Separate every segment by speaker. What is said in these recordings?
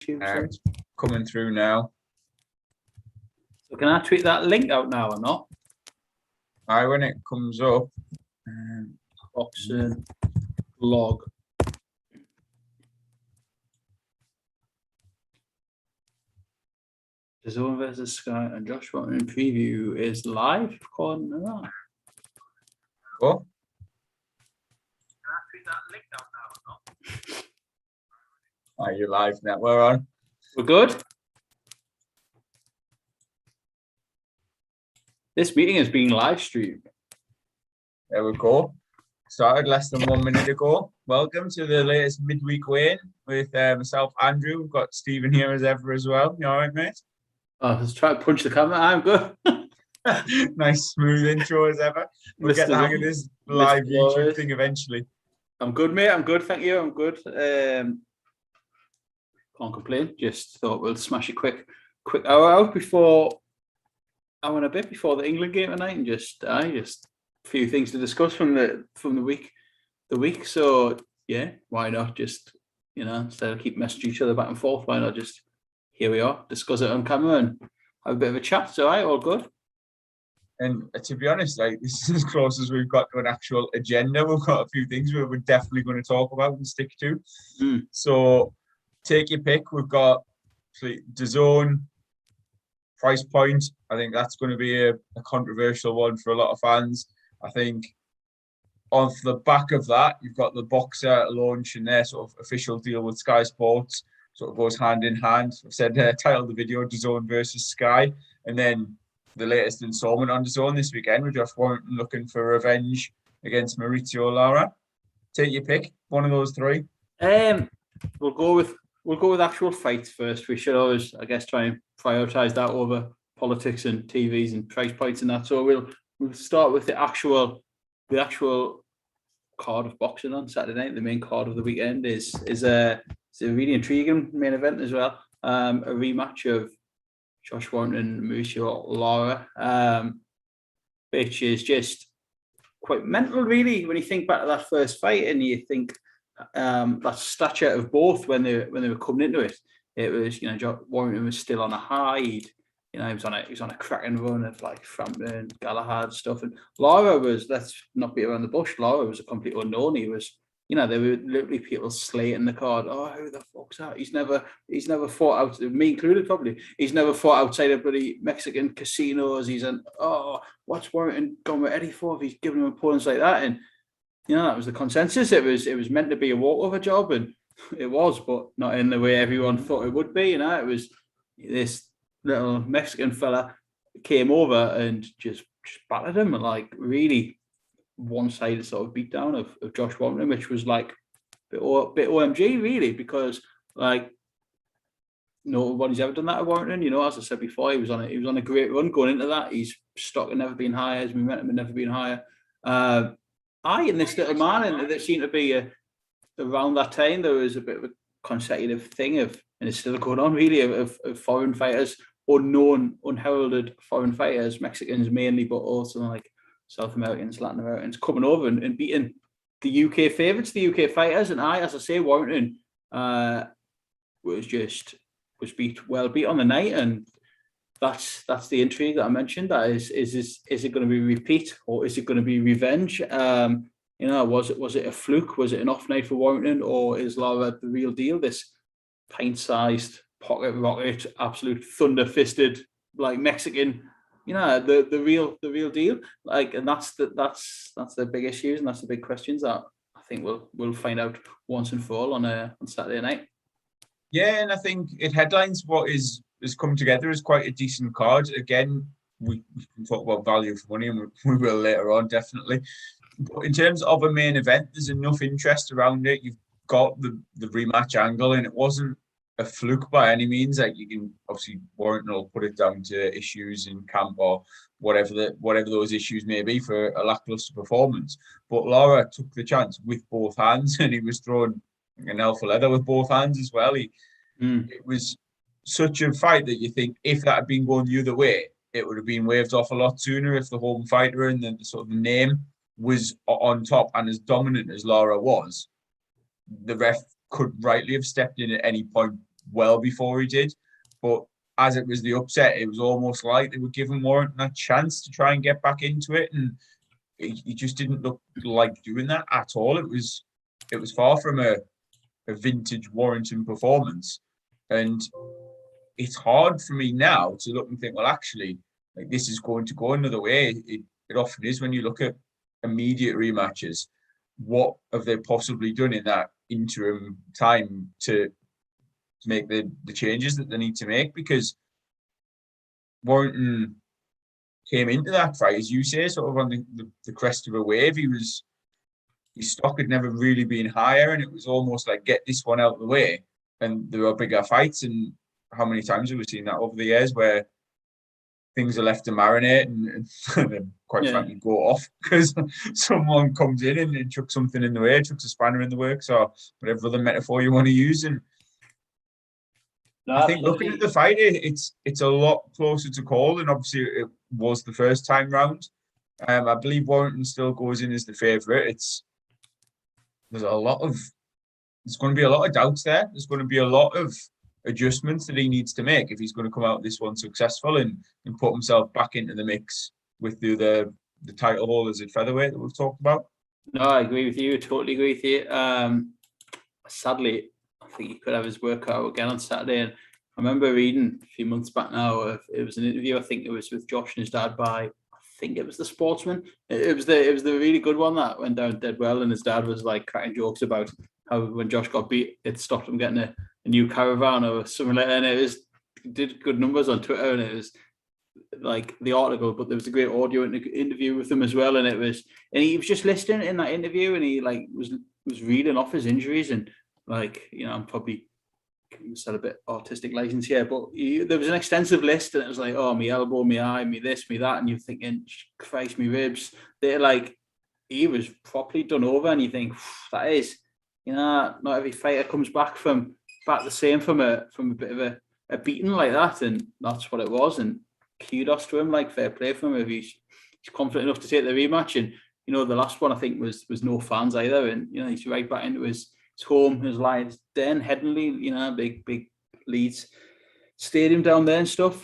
Speaker 1: It's coming through now.
Speaker 2: So can I tweet that link out now or not?
Speaker 1: When it comes up.
Speaker 2: Boxing log. DAZN versus Sky and Josh Warrington preview is live. According to that.
Speaker 1: Oh.
Speaker 2: Can I tweet that link out now or not?
Speaker 1: Are you live now? We're on.
Speaker 2: We're good. This meeting is being live streamed.
Speaker 1: There we go. Started less than 1 minute ago. Welcome to the latest midweek weigh-in with myself, Andrew. We've got Stephen here as ever as well. You all right, mate?
Speaker 2: Oh, let's try to punch the camera. I'm good.
Speaker 1: Nice, smooth intro as ever. We'll get the hang of this live YouTube thing eventually.
Speaker 2: I'm good, mate. I'm good. Thank you. I'm good. Can't complain. Just thought we'll smash a quick hour out before hour and a bit before the England game tonight, and just a few things to discuss from the week. So yeah, why not just instead of keep messaging each other back and forth, why not just here we are, discuss it on camera and have a bit of a chat. So all good.
Speaker 1: And to be honest, like this is as close as we've got to an actual agenda. We've got a few things we're definitely going to talk about and stick to. So take your pick. We've got DAZN price point. I think that's going to be a controversial one for a lot of fans. I think off the back of that, you've got the Boxer launching their sort of official deal with Sky Sports. Sort of goes hand in hand. I've said titled the video DAZN versus Sky, and then the latest installment on DAZN this weekend with Josh Warrington looking for revenge against Maurizio Lara. Take your pick. One of those three.
Speaker 2: We'll go with actual fights first. We should always, I guess, try and prioritize that over politics and TVs and price points and that. So we'll start with the actual card of boxing on Saturday night. The main card of the weekend is a really intriguing main event as well. A rematch of Josh Warrington and Maurizio Lara, which is just quite mental, really, when you think back to that first fight and you think that stature of both when they were coming into it. It was, Josh Warrington was still on a high. He was on a cracking run of like Frampton, Galahad stuff, and Lara was, let's not beat around the bush. Lara was a complete unknown. He was, there were literally people slating the card. Oh, who the fuck's that? He's never fought out, me included probably. He's never fought outside of bloody Mexican casinos. What's Warrington going with Eddie for if he's giving him opponents like that? And that was the consensus. It was meant to be a walkover job, and it was, but not in the way everyone thought it would be. It was this little Mexican fella came over and just battered him, and like really one-sided sort of beatdown of Josh Warrington, which was like a bit OMG really, because like nobody's ever done that at Warrington. As I said before, he was on a great run going into that. His stock had never been higher, his momentum had never been higher. And this little man, and there seemed to be around that time there was a bit of a consecutive thing and it's still going on really, of foreign fighters, unknown, unheralded foreign fighters, Mexicans mainly, but also like South Americans, Latin Americans, coming over and beating the UK favourites, the UK fighters. And as I say, Warrington was beat on the night, and that's the intrigue that I mentioned. That is it going to be repeat or is it going to be revenge? Was it a fluke? Was it an off night for Warrington, or is Lara the real deal? This pint-sized pocket rocket, absolute thunder-fisted like Mexican, the real deal. Like, and that's the big issues, and that's the big questions that I think we'll find out once and for all on Saturday night.
Speaker 1: Yeah, and I think it headlines what has come together as quite a decent card. Again, we can talk about value for money, and we will later on, definitely. But in terms of a main event, there's enough interest around it. You've got the rematch angle, and it wasn't a fluke by any means. Like, you can obviously Warrington will put it down to issues in camp or whatever those issues may be for a lackluster performance. But Lara took the chance with both hands, and he was throwing an hell for leather with both hands as well. It was such a fight that you think if that had been going the other way, it would have been waved off a lot sooner. If the home fighter and the sort of the name was on top and as dominant as Lara was, the ref could rightly have stepped in at any point well before he did. But as it was the upset, it was almost like they were giving Warrington a chance to try and get back into it, and he just didn't look like doing that at all. It was far from a vintage Warrington performance, and it's hard for me now to look and think, well, actually, like this is going to go another way. It often is when you look at immediate rematches. What have they possibly done in that interim time to make the changes that they need to make? Because Warrington came into that fight, as you say, sort of on the crest of a wave. His stock had never really been higher, and it was almost like, get this one out of the way, and there were bigger fights. And how many times have we seen that over the years where things are left to marinate and then quite frankly go off because someone comes in and chucks something in the way, chucks a spanner in the works, or whatever other metaphor you want to use. And I think looking at the fight, it's a lot closer to call, and obviously it was the first time round. I believe Warrington still goes in as the favourite. There's going to be a lot of doubts there. There's going to be a lot of adjustments that he needs to make if he's going to come out this one successful and put himself back into the mix with the title holders at featherweight that we've talked about.
Speaker 2: No, I agree with you. Totally agree with you. Sadly, I think he could have his workout again on Saturday. And I remember reading a few months back now, it was an interview, I think it was with Josh and his dad by, I think it was The Sportsman. It was the really good one that went down dead well, and his dad was like cracking jokes about how when Josh got beat, it stopped him getting a new caravan or something like that. And it did good numbers on Twitter, and it was like the article, but there was a great audio interview with him as well. And he was just listening in that interview, and he like was reading off his injuries, and like, you know, I'm probably set a bit artistic license here, but there was an extensive list, and it was like, oh, me elbow, me eye, me this, me that, and you're thinking, Christ, me ribs. They're like, he was properly done over, and you think, that is, you know, not every fighter comes back the same from a bit of a beating like that, and that's what it was. And kudos to him, like, fair play for him if he's confident enough to take the rematch. And you know, the last one I think was no fans either, and you know, he's right back into his home, his Lions Den, Headingley, you know, big Leeds stadium down there and stuff.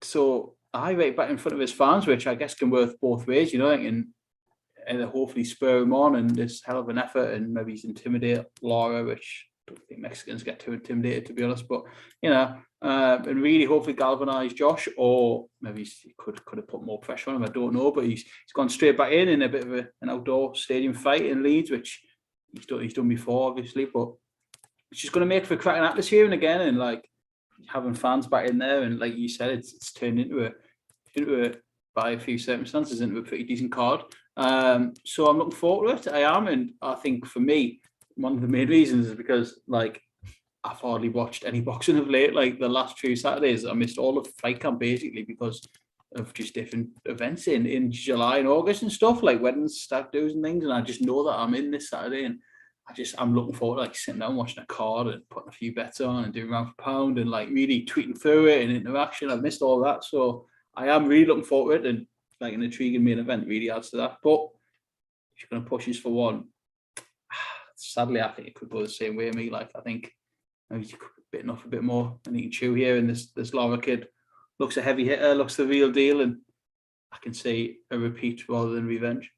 Speaker 2: So I right back in front of his fans, which I guess can work both ways, you know, and hopefully spur him on and this hell of an effort, and maybe he's intimidate Lara, which I don't think Mexicans get too intimidated, to be honest. But you know, and really hopefully galvanise Josh, or maybe he could have put more pressure on him. I don't know, but he's gone straight back in a bit of an outdoor stadium fight in Leeds, which he's done before, obviously. But it's just going to make for a cracking atmosphere, and again, and like having fans back in there, and like you said, it's turned into a by a few circumstances into a pretty decent card. So I'm looking forward to it. I am, and I think for me, one of the main reasons is because like I've hardly watched any boxing of late. Like the last few Saturdays, I missed all of fight camp basically because of just different events in July and August and stuff, like weddings, stag do's and things. And I just know that I'm in this Saturday, and I'm looking forward to like sitting down watching a card and putting a few bets on and doing round for pound and like really tweeting through it and interaction. I've missed all that, so I am really looking forward to it, and like an intriguing main event really adds to that. But if you're going to push us for one, sadly, I think it could go the same way. Me, like I think maybe you could bitten off a bit more and he can chew here. And this Lara kid looks a heavy hitter, looks the real deal, and I can see a repeat rather than revenge.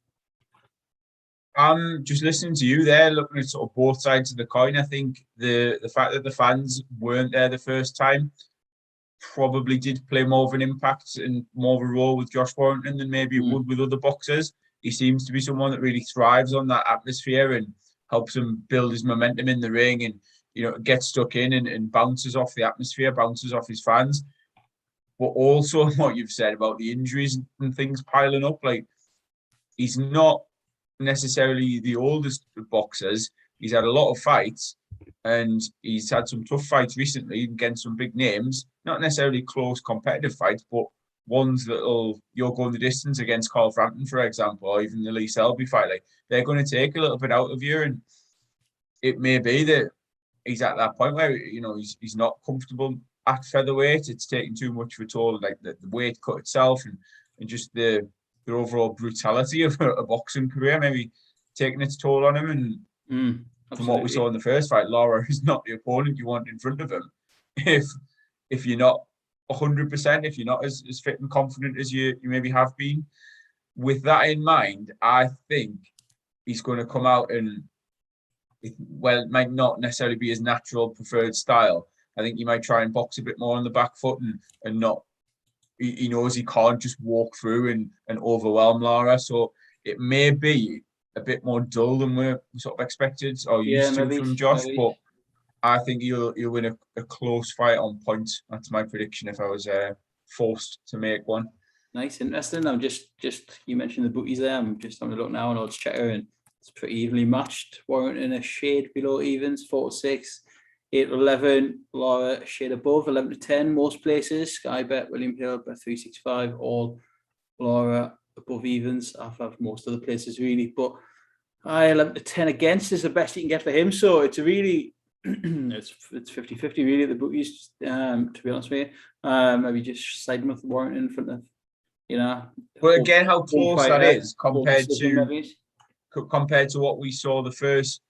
Speaker 1: Just listening to you there, looking at sort of both sides of the coin. I think the fact that the fans weren't there the first time probably did play more of an impact and more of a role with Josh Warrington than maybe it would with other boxers. He seems to be someone that really thrives on that atmosphere and helps him build his momentum in the ring, and you know, gets stuck in and bounces off the atmosphere, bounces off his fans. But also what you've said about the injuries and things piling up, like he's not necessarily the oldest of boxers. He's had a lot of fights, and he's had some tough fights recently against some big names, not necessarily close competitive fights, but ones that'll you're going the distance against Carl Frampton, for example, or even the Lee Selby fight. Like they're going to take a little bit out of you, and it may be that he's at that point where, you know, he's not comfortable at featherweight. It's taking too much of a toll, like the weight cut itself and just the overall brutality of a boxing career, maybe taking its toll on him. And from what we saw in the first fight, Lara is not the opponent you want in front of him. If you're not 100%, if you're not as fit and confident as you maybe have been. With that in mind, I think he's going to come out and, well, it might not necessarily be his natural preferred style. I think he might try and box a bit more on the back foot and not. He knows he can't just walk through and overwhelm Lara. So it may be a bit more dull than we're sort of expected or used to from Josh. But I think he'll win a close fight on points. That's my prediction if I was forced to make one.
Speaker 2: Nice, interesting. I'm just you mentioned the bookies there. I'm just having a look now on odds checker, and it's pretty evenly matched. Warrington a shade below evens, 4-6, 8-11. Lara a shade above, 11-10 most places. Sky Bet, William Hill bet 365. All Lara above evens. I've most of the places really, but 11-10 against is the best you can get for him. So it's a really it's 50-50 really at the bookies. To be honest with you, maybe just siding with Warrington in front of.
Speaker 1: But again, how close that is compared to what we saw the first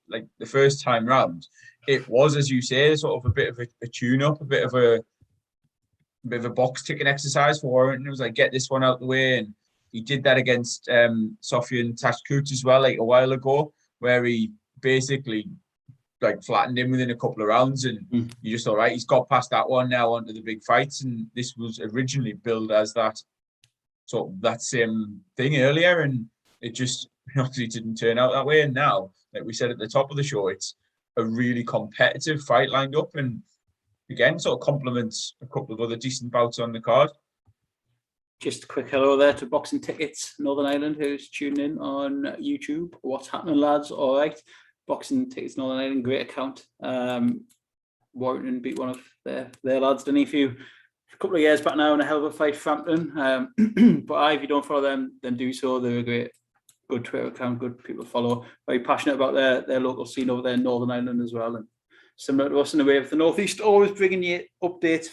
Speaker 1: time round. It was, as you say, sort of a bit of a tune-up, a bit of a box ticking exercise for Warrington. It was like, get this one out the way, and he did that against Sofian Taşkurt as well, like a while ago, where he basically like flattened him within a couple of rounds, and you just thought, right, he's got past that one now onto the big fights, and this was originally billed as that. So that same thing earlier, and it just obviously didn't turn out that way. And now, like we said at the top of the show, it's a really competitive fight lined up, and again, sort of complements a couple of other decent bouts on the card.
Speaker 2: Just a quick hello there to Boxing Tickets Northern Ireland, who's tuning in on YouTube. What's happening, lads? All right, Boxing Tickets Northern Ireland, great account. Warrington beat one of their lads, didn't he? A couple of years back now in a hell of a fight, Frampton. But if you don't follow them, then do so. They're a good Twitter account, good people to follow. Very passionate about their local scene over there in Northern Ireland as well. And similar to us in the way of the Northeast, always bringing you updates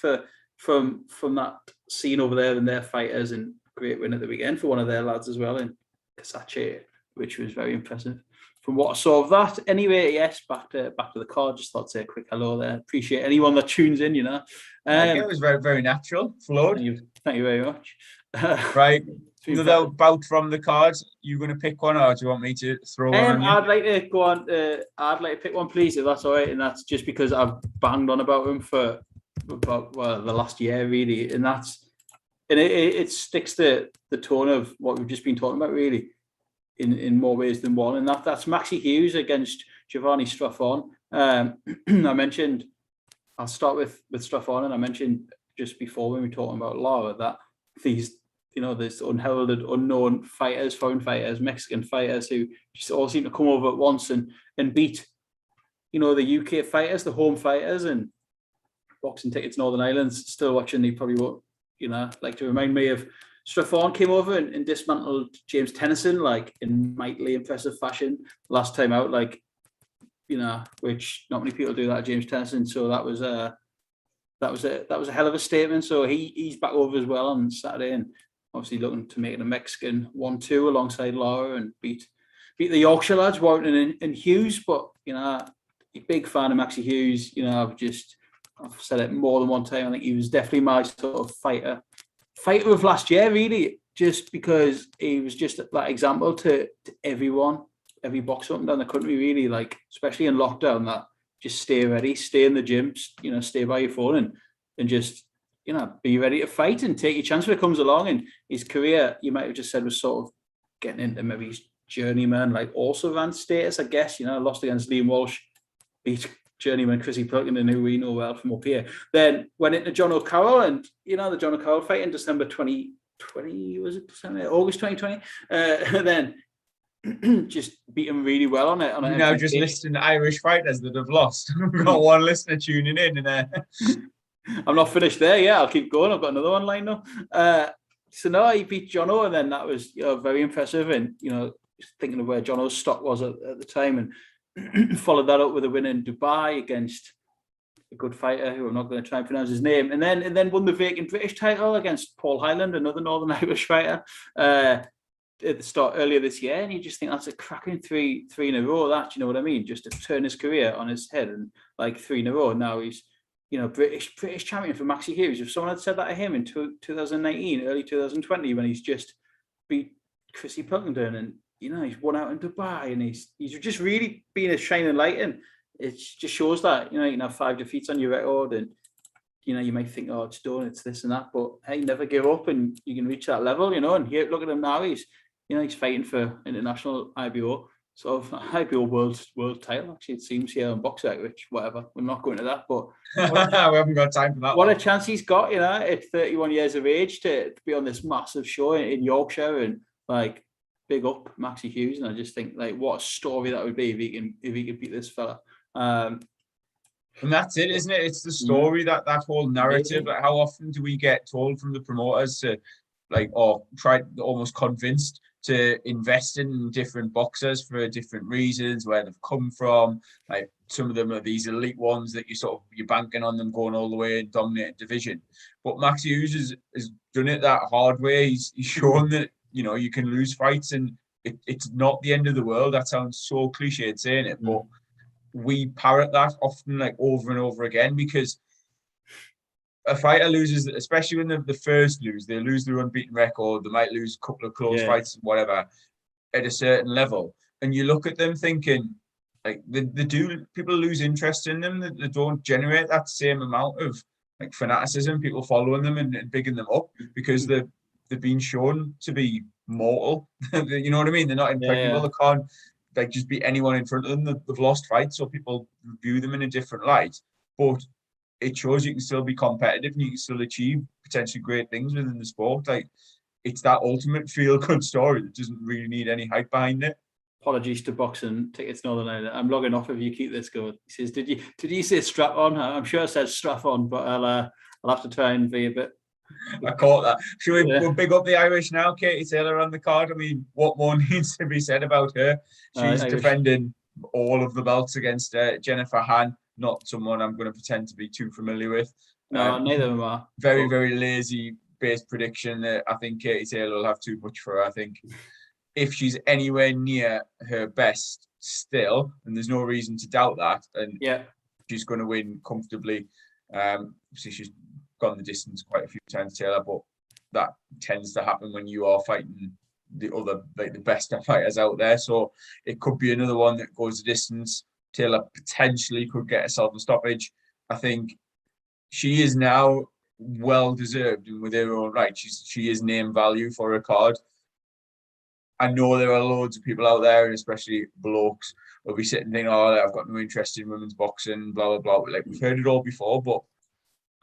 Speaker 2: from that scene over there and their fighters. And great win at the weekend for one of their lads as well in Kasache, which was very impressive. From what I saw of that, anyway, yes, back to the card. Just thought to say a quick hello there. Appreciate anyone that tunes in.
Speaker 1: It was very, very natural, flowed.
Speaker 2: Thank you very much.
Speaker 1: Right, another bout from the cards. You going to pick one, or do you want me to throw one on you?
Speaker 2: I'd like to go on. I'd like to pick one, please, if that's all right. And that's just because I've banged on about him for about the last year, really. And it sticks to the tone of what we've just been talking about, really. In more ways than one, and that's Maxi Hughes against Giovanni Straffon. I mentioned, I'll start with Straffon, and I mentioned just before when we were talking about Lara that these, there's unheralded, unknown fighters, foreign fighters, Mexican fighters who just all seem to come over at once and beat, the UK fighters, the home fighters, and Boxing Tickets Northern Ireland still watching. They probably won't, like to remind me of. Straffon came over and dismantled James Tennyson in mightily impressive fashion last time out, which not many people do that. James Tennyson, so that was a hell of a statement. So he's back over as well on Saturday, and obviously looking to make it a Mexican 1-2 alongside Lara and beat the Yorkshire lads, Warrington and Hughes. But a big fan of Maxi Hughes. I've said it more than one time. I think he was definitely my sort of fighter of last year, really, just because he was just that example to everyone, every boxer up and down the country, really, especially in lockdown, that just stay ready, stay in the gym, stay by your phone and just, be ready to fight and take your chance when it comes along. And his career, you might have just said, was sort of getting into maybe his journeyman, also ran status, I guess, lost against Liam Walsh, beat journeyman Chrissy Pilkington, who we know well from up here. Then went into John O'Carroll, and the John O'Carroll fight in December 2020, was it December? August 2020? Then just beat him really well on it.
Speaker 1: Now just listing Irish fighters that have lost. We've got one listener tuning in, and
Speaker 2: I'm not finished there. Yeah, I'll keep going. I've got another one lined up. So no, he beat John O, and then that was very impressive. And thinking of where John O's stock was at the time, and followed that up with a win in Dubai against a good fighter who I'm not going to try and pronounce his name, and then won the vacant British title against Paul Hyland, another Northern Irish fighter. at the start earlier this year, and you just think that's a cracking three in a row. That, you know what I mean? Just to turn his career on his head, and like 3 in a row. Now he's, you know, British champion for Maxi Hughes. If someone had said that to him in 2019, early 2020, when he's just beat Chrissy Pilkington, and you know he's won out in Dubai, and he's just really been a shining light, and it just shows that, you know, you can have 5 defeats on your record, and you know, you might think, oh, it's done, it's this and that, but hey, never give up, and you can reach that level, you know. And here, look at him now. He's, you know, he's fighting for international IBO, sort of IBO world title. Actually, it seems here on Boxer, which whatever. We're not going to that, but
Speaker 1: we haven't got time for that.
Speaker 2: What a chance he's got, you know, at 31 years of age to be on this massive show in Yorkshire, and like big up Maxi Hughes. And I just think, like, what a story that would be if he could beat this fella.
Speaker 1: And that's it, isn't it? It's the story, that whole narrative. Like, how often do we get told from the promoters to, like, or try almost convinced to invest in different boxers for different reasons, where they've come from? Like, some of them are these elite ones that you're banking on them going all the way and dominating division. But Max Hughes has done it that hard way. He's shown that, you know, you can lose fights, and it's not the end of the world. That sounds so cliched saying it, but we parrot that often, like, over and over again, because a fighter loses, especially when they first lose, they lose their unbeaten record, they might lose a couple of close fights, whatever, at a certain level. And you look at them thinking, like, people lose interest in them, they don't generate that same amount of, like, fanaticism, people following them and bigging them up, because they've been shown to be mortal. You know what I mean? They're not impregnable. They can't, like, just beat anyone in front of them. They've lost fights, so people view them in a different light. But it shows you can still be competitive, and you can still achieve potentially great things within the sport. Like, it's that ultimate feel-good story that doesn't really need any hype behind it.
Speaker 2: Apologies to Boxing Tickets Northern Ireland. I'm logging off if you keep this going. He says, "Did you say strap on?" I'm sure I said strap on, but I'll have to try and be a bit.
Speaker 1: I caught that. Should we big up the Irish now? Katie Taylor on the card. I mean, what more needs to be said about her? She's defending all of the belts against Jennifer Han, not someone I'm going to pretend to be too familiar with.
Speaker 2: No, neither of them are.
Speaker 1: Very, very lazy based prediction. I think Katie Taylor will have too much for her. I think if she's anywhere near her best still, and there's no reason to doubt that, and she's going to win comfortably. Obviously, she's gone the distance quite a few times, Taylor, but that tends to happen when you are fighting the other, like, the best fighters out there. So it could be another one that goes the distance. Taylor potentially could get herself a stoppage. I think she is now well deserved, and with her own right, she is name value for her card. I know there are loads of people out there, and especially blokes, will be sitting thinking, "Oh, I've got no interest in women's boxing," blah blah blah. Like, we've heard it all before, but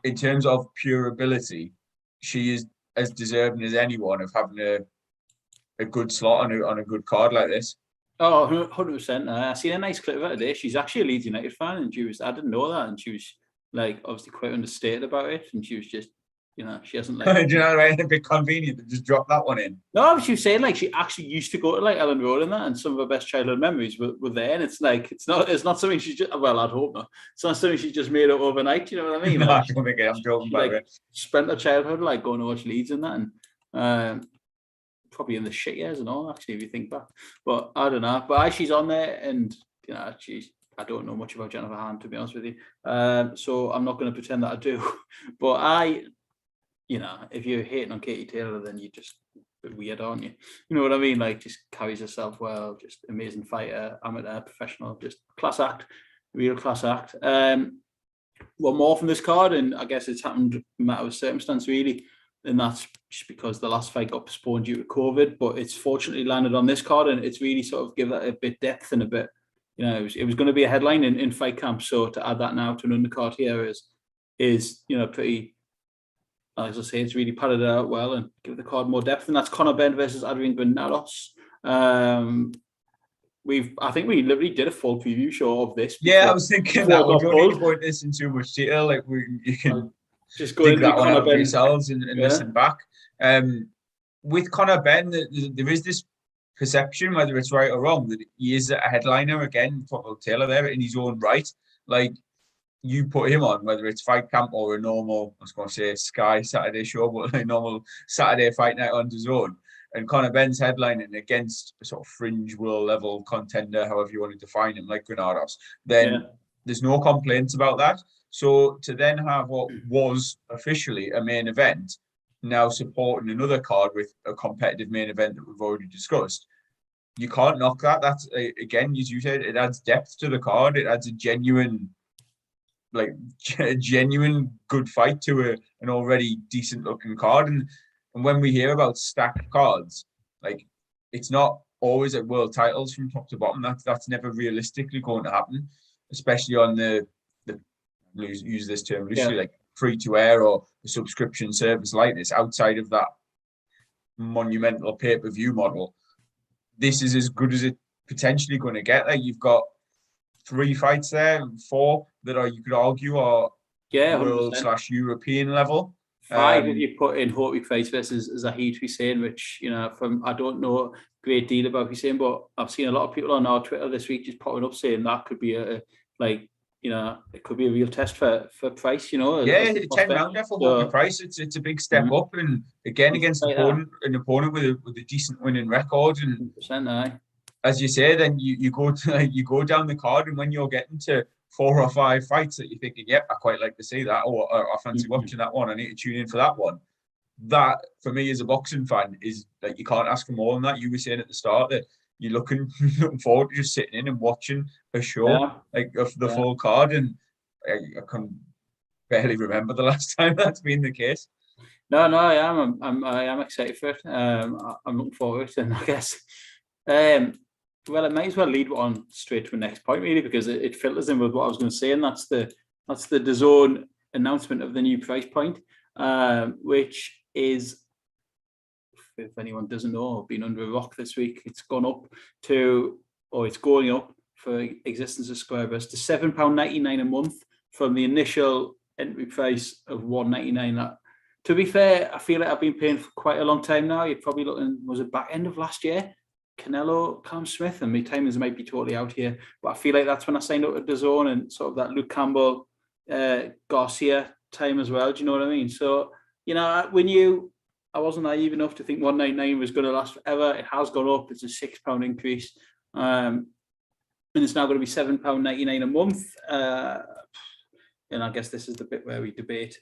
Speaker 1: in terms of pure ability, she is as deserving as anyone of having a good slot on a good card like this.
Speaker 2: Oh, 100%. I seen a nice clip of her today. She's actually a Leeds United fan, and I didn't know that, and she was, like, obviously quite understated about it, and she was just, you know, she hasn't, like...
Speaker 1: Do you know, right? A bit convenient to just drop that one in.
Speaker 2: No, she was saying, like, she actually used to go to, like, Ellen Road and that, and some of her best childhood memories were there, and it's like, it's not something she's just, well, I'd hope not. It's not something she just made up overnight, you know what I mean?
Speaker 1: No,
Speaker 2: like,
Speaker 1: I don't think I'm joking about it.
Speaker 2: Spent her childhood, like, going to watch Leeds and that, and probably in the shit years and all, actually, if you think back. But I don't know. But she's on there, and, you know, I don't know much about Jennifer Han, to be honest with you. So I'm not going to pretend that I do. But you know, if you're hating on Katie Taylor, then you're just a bit weird, aren't you? You know what I mean? Like, just carries herself well, just amazing fighter, amateur, professional, just class act, real class act. One more from this card, and I guess it's happened a matter of circumstance, really. And that's just because the last fight got postponed due to COVID, but it's fortunately landed on this card, and it's really sort of give that a bit depth and a bit, you know, it was going to be a headline in fight camp. So to add that now to an undercard here is, you know, pretty, as I say, it's really padded it out well and give the card more depth. And that's Conor Benn versus Adrian Granados. I think we literally did a full preview show of this.
Speaker 1: Yeah, I was thinking that we don't need to go into this in too much detail. Like, you can
Speaker 2: just go into
Speaker 1: that one
Speaker 2: Conor
Speaker 1: out
Speaker 2: Benn
Speaker 1: yourselves and listen back. With Conor Benn, there is this perception, whether it's right or wrong, that he is a headliner, again, talking about Taylor there, in his own right. Like, you put him on, whether it's fight camp or a normal, I was going to say Sky Saturday show, but a normal Saturday fight night on DAZN, and Conor Ben's headlining against a sort of fringe world level contender, however you want to define him, like Granados, then there's no complaints about that. So to then have what was officially a main event now supporting another card with a competitive main event that we've already discussed, you can't knock that. That's, again, as you said, it adds depth to the card. It adds a genuine good fight to an already decent looking card. And when we hear about stacked cards, like, it's not always at world titles from top to bottom. That's never realistically going to happen, especially on the use this term loosely, like free to air or a subscription service like this, outside of that monumental pay-per-view model. This is as good as it potentially going to get. Like, you've got 3 fights there, 4 that are, you could argue, are world/European level.
Speaker 2: 5 if you put in Hope Face versus Zahid Hussein, which, you know, I don't know a great deal about Hussein, but I've seen a lot of people on our Twitter this week just popping up saying that could be it could be a real test for Price, you know.
Speaker 1: Yeah, 10 rounder for Hope Price. It's a big step up, and again against an opponent with a decent winning record. And
Speaker 2: 100%,
Speaker 1: as you say, then you go down the card, and when you're getting to 4 or 5 fights that you're thinking, yep, I quite like to see that, or I fancy watching that one, I need to tune in for that one. That, for me as a boxing fan, is like, you can't ask for more than that. You were saying at the start that you're looking forward to just sitting in and watching a show of the full card, and I can barely remember the last time that's been the case.
Speaker 2: No, I am excited for it. I'm looking forward to it, and I guess, well, it might as well lead on straight to the next point, really, because it filters in with what I was going to say, and that's the DAZN announcement of the new price point, which is, if anyone doesn't know, I've been under a rock this week. It's going up for existing subscribers to £7.99 a month from the initial entry price of £1.99. To be fair, I feel like I've been paying for quite a long time now. You're probably looking, was it back end of last year? Canelo, Cam Smith, and my timings might be totally out here, but I feel like that's when I signed up to DAZN, and sort of that Luke Campbell, Garcia time as well. Do you know what I mean? So, you know, I wasn't naive enough to think £1.99 was going to last forever. It has gone up. It's a £6 increase. And it's now going to be £7.99 a month. And I guess this is the bit where we debate,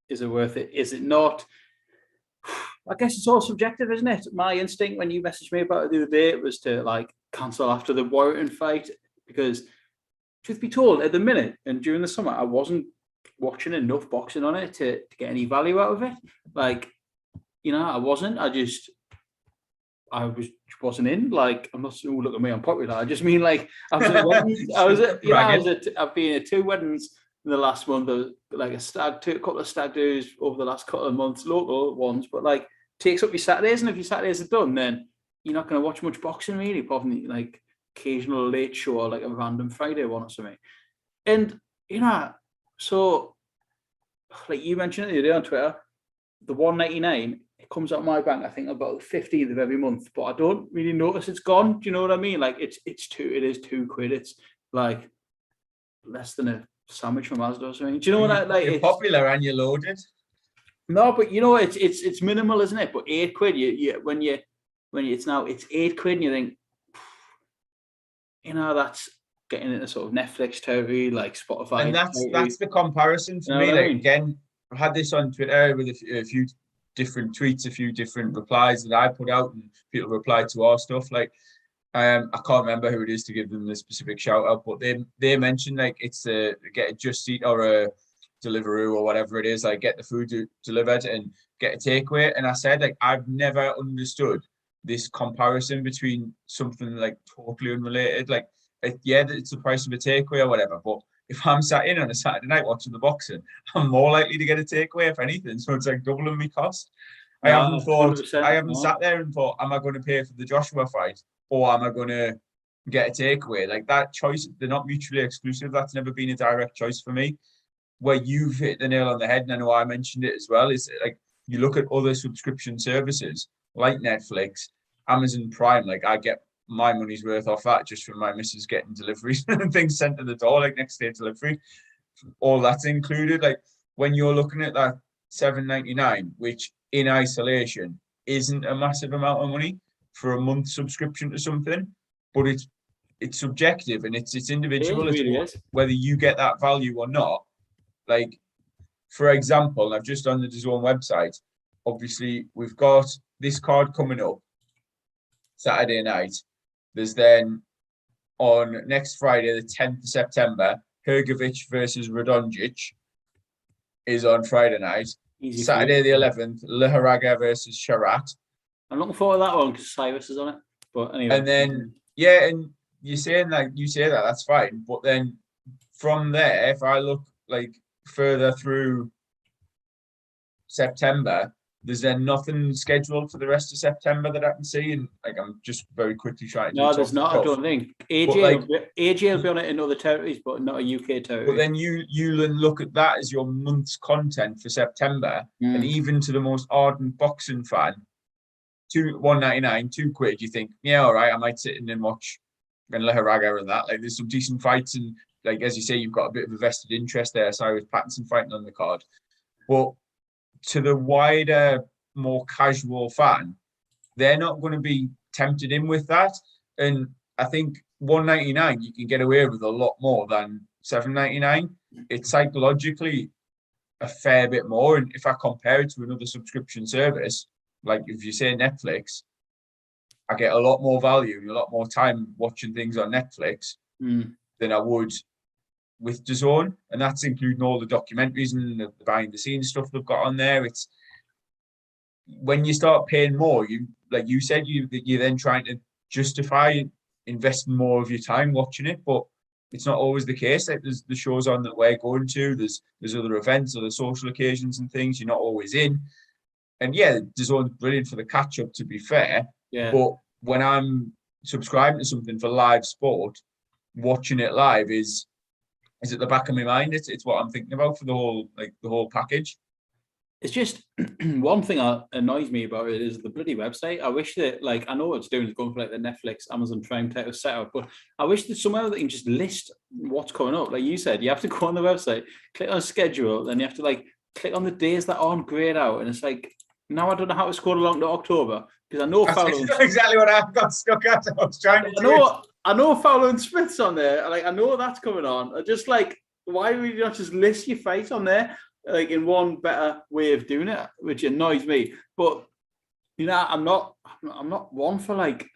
Speaker 2: is it worth it? Is it not? I guess it's all subjective, isn't it? My instinct when you messaged me about it the other day was to cancel after the Warrington fight, because truth be told, at the minute and during the summer, I wasn't watching enough boxing on it to get any value out of it. I wasn't. I wasn't in. I'm not saying, look at me, I'm popular. I just mean I've been at 2 weddings in the last month. A couple of stag do's over the last couple of months, local ones, but takes up your Saturdays, and if your Saturdays are done, then you're not going to watch much boxing really, apart from occasional late show or a random Friday one or something. And so you mentioned it the other day on Twitter, the $1.99, it comes out of my bank, I think, about 15th of every month, but I don't really notice it's gone. Do you know what I mean? It is £2. It's less than a sandwich from Asda or something. Do you know what
Speaker 1: you're popular and you're loaded.
Speaker 2: No, but it's minimal, isn't it? But £8, when it's £8, and you think, that's getting into sort of Netflix territory, Spotify.
Speaker 1: And that's the comparison for me. Again, I've had this on Twitter with a few different tweets, a few different replies that I put out, and people replied to our stuff. I can't remember who it is to give them the specific shout out, but they mentioned it's get a Just Eat or a Deliveroo or whatever it is. Get the food delivered and get a takeaway. And I said I've never understood this comparison between something totally unrelated. It's the price of a takeaway or whatever, but if I'm sat in on a Saturday night watching the boxing, I'm more likely to get a takeaway, if anything. So it's doubling my cost. I haven't sat there and thought, am I going to pay for the Joshua fight, or am I going to get a takeaway? That choice, they're not mutually exclusive. That's never been a direct choice for me. Where you've hit the nail on the head, and I know I mentioned it as well, is you look at other subscription services like Netflix, Amazon Prime. I get my money's worth off that just from my missus getting deliveries and things sent to the door, next day delivery. All that's included. When you're looking at that $7.99, which in isolation isn't a massive amount of money for a month subscription to something, but it's subjective and it's individual.
Speaker 2: It really
Speaker 1: It's
Speaker 2: is.
Speaker 1: whether you get that value or not. Like, for example, I've just on the DAZN website, obviously we've got this card coming up Saturday night. There's then on next Friday, the 10th of September, Hrgovic versus Radonjic is on Friday night.
Speaker 2: Easy for
Speaker 1: Saturday
Speaker 2: you.
Speaker 1: the 11th, Liharaga versus Sharat.
Speaker 2: I'm looking forward to that one because Cyrus is on it. But anyway.
Speaker 1: And then, yeah, and you're saying like you say that, that's fine. But then from there, if I look like further through September, there's then nothing scheduled for the rest of September that I can see. And like I'm just very quickly trying to
Speaker 2: No, there's not, I don't think. AJ will be on it in other territories, but not a UK territory.
Speaker 1: But then you then look at that as your month's content for September, and even to the most ardent boxing fan, £1.99, £2, you think, yeah, all right, I might sit in and watch Liharaga and that. Like, there's some decent fights, and like as you say, you've got a bit of a vested interest there. Cyrus Pattinson fighting on the card, but to the wider, more casual fan, they're not going to be tempted in with that. And I think £1.99 you can get away with a lot more than £7.99. It's psychologically a fair bit more. And if I compare it to another subscription service, like if you say Netflix, I get a lot more value and a lot more time watching things on Netflix than I would with DAZN, and that's including all the documentaries and the behind the scenes stuff they've got on there. It's when you start paying more, you like you said, you're then trying to justify investing more of your time watching it, but it's not always the case. Like there's the shows on that we're going to, there's other events, other social occasions and things you're not always in. And yeah, DAZN's brilliant for the catch up, to be fair.
Speaker 2: Yeah.
Speaker 1: But when I'm subscribing to something for live sport, watching it live is at the back of my mind. It's what I'm thinking about for the whole package.
Speaker 2: It's just one thing that annoys me about it is the bloody website. I wish that, like, I know what it's doing is going for like the Netflix, Amazon Prime type of setup, but I wish that somewhere that you can just list what's coming up. Like you said, you have to go on the website, click on schedule, then you have to like click on the days that aren't grayed out, and it's like now I don't know how to scroll along to October because I know
Speaker 1: That's exactly what I've got stuck at. I was trying to do it.
Speaker 2: I know Fowler and Smith's on there. Like I know that's coming on. I just like, why would you not just list your fight on there? Like in one better way of doing it, which annoys me. But you know, I'm not one for like,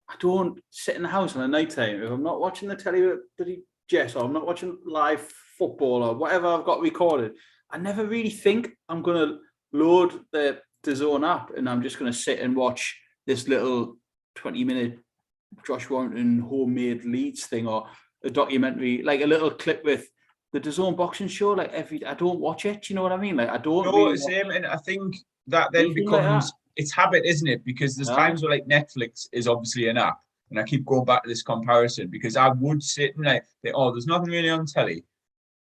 Speaker 2: I don't sit in the house on a night time if I'm not watching the telly with bloody Jess, or I'm not watching live football or whatever I've got recorded. I never really think I'm gonna load the DAZN app and I'm just gonna sit and watch this little 20-minute Josh Warrington homemade Leeds thing, or a documentary, like a little clip with the DAZN boxing show. Like I don't watch it. Do you know what I mean? Like I don't.
Speaker 1: No, really same. And I think that then becomes it's habit, isn't it? Because there's times where like Netflix is obviously an app, and I keep going back to this comparison because I would sit and like, oh, there's nothing really on telly.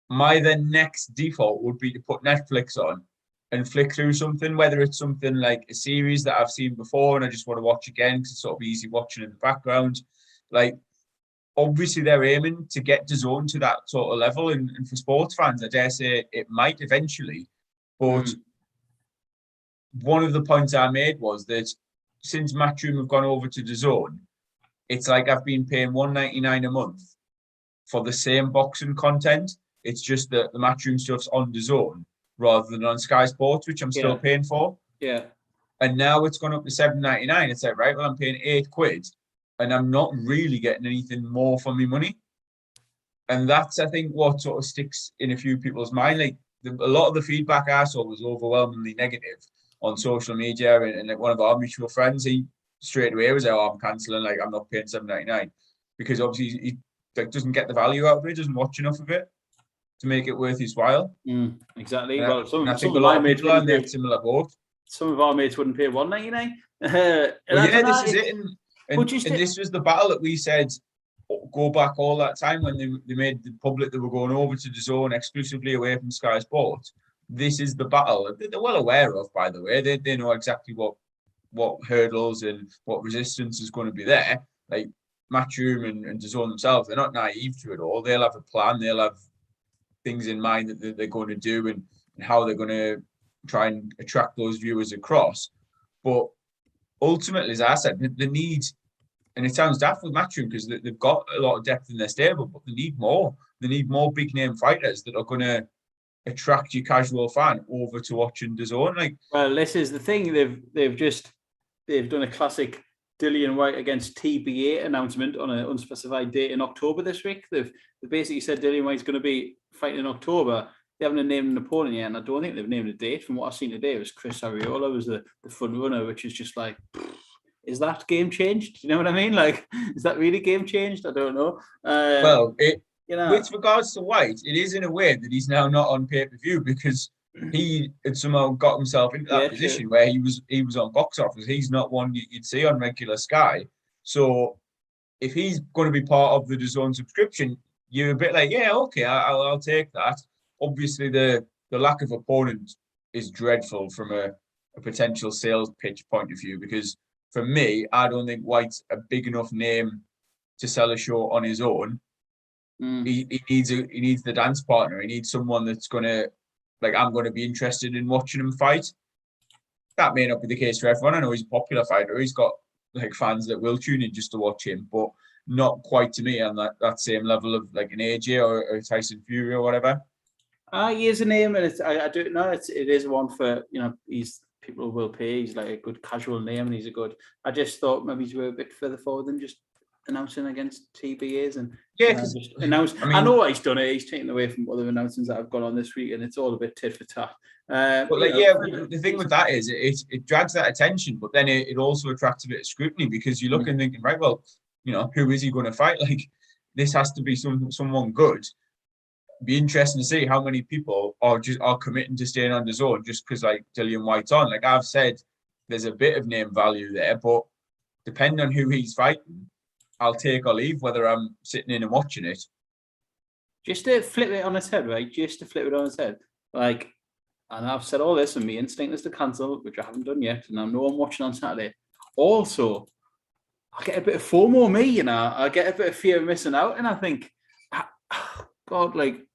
Speaker 1: My then next default would be to put Netflix on and flick through something, whether it's something like a series that I've seen before and I just want to watch again because it's sort of easy watching in the background. Like, obviously, they're aiming to get DAZN to that sort of level. And for sports fans, I dare say it might eventually. But one of the points I made was that since Matchroom have gone over to DAZN, it's like I've been paying $1.99 a month for the same boxing content. It's just that the Matchroom stuff's on DAZN rather than on Sky Sports, which I'm still paying for.
Speaker 2: Yeah.
Speaker 1: And now it's gone up to $7.99. It's like, right, well, I'm paying £8 and I'm not really getting anything more for my money. And that's, I think, what sort of sticks in a few people's mind. Like a lot of the feedback I saw was overwhelmingly negative on social media. And like one of our mutual friends, he straight away was like, oh, I'm cancelling. Like, I'm not paying $7.99 because obviously he like, doesn't get the value out of it, doesn't watch enough of it to make it worth his while.
Speaker 2: Exactly.
Speaker 1: And
Speaker 2: well,
Speaker 1: I think a lot of people are in that similar boat.
Speaker 2: Some of our mates wouldn't pay $1.99.
Speaker 1: Well, yeah, this is it. And this was the battle that we said go back all that time when they made the public they were going over to DAZN exclusively away from Sky Sports. This is the battle that they're well aware of, by the way. They know exactly what hurdles and what resistance is going to be there. Like Matchroom and DAZN themselves, they're not naive to it all. They'll have a plan. They'll have things in mind that they're going to do and how they're going to try and attract those viewers across. But ultimately, as I said, they need, and it sounds daft with Matchroom because they've got a lot of depth in their stable, but they need more. They need more big name fighters that are going to attract your casual fan over to watching DAZN. Like,
Speaker 2: well, this is the thing. They've done a classic Dillian White against TBA announcement on an unspecified date in October this week. They've basically said Dillian White's going to be fighting in October. They haven't named an opponent yet, and I don't think they've named a date. From what I've seen today, it was Chris Arreola was the front runner, which is just like, is that game changed? Do you know what I mean? Like, is that really game changed? I don't know.
Speaker 1: With regards to White, it is in a way that he's now not on pay-per-view because he had somehow got himself into that position where he was on box office. He's not one you'd see on regular Sky. So if he's going to be part of the DAZN subscription, you're a bit like, yeah, okay, I'll take that. Obviously, the lack of opponent is dreadful from a potential sales pitch point of view because for me, I don't think White's a big enough name to sell a show on his own. He needs the dance partner. He needs someone that's gonna, like, I'm going to be interested in watching him fight. That may not be the case for everyone. I know he's a popular fighter. He's got like fans that will tune in just to watch him, but not quite to me on that same level of like an AJ or a Tyson Fury or whatever.
Speaker 2: He is a name, and I don't know. It is one for, you know, people will pay. He's like a good casual name, and he's a good. I just thought maybe he's a bit further forward than just announcing against TBAs and just announce. I know what he's done. He's taken away from other announcements that have gone on this week, and it's all a bit tit for tat.
Speaker 1: The thing with that is it drags that attention, but then it also attracts a bit of scrutiny because you look and thinking, right, well, you know, who is he going to fight? Like, this has to be someone good. Be interesting to see how many people are committing to staying on DAZN just because like Dillian White's on. Like I've said, there's a bit of name value there, but depending on who he's fighting, I'll take or leave whether I'm sitting in and watching it.
Speaker 2: Just to flip it on its head, right? Just to flip it on its head. Like, and I've said all this, and my instinct is to cancel, which I haven't done yet, and I know I'm watching on Saturday. Also, I get a bit of FOMO, me, you know. I get a bit of fear of missing out, and I think, God, like,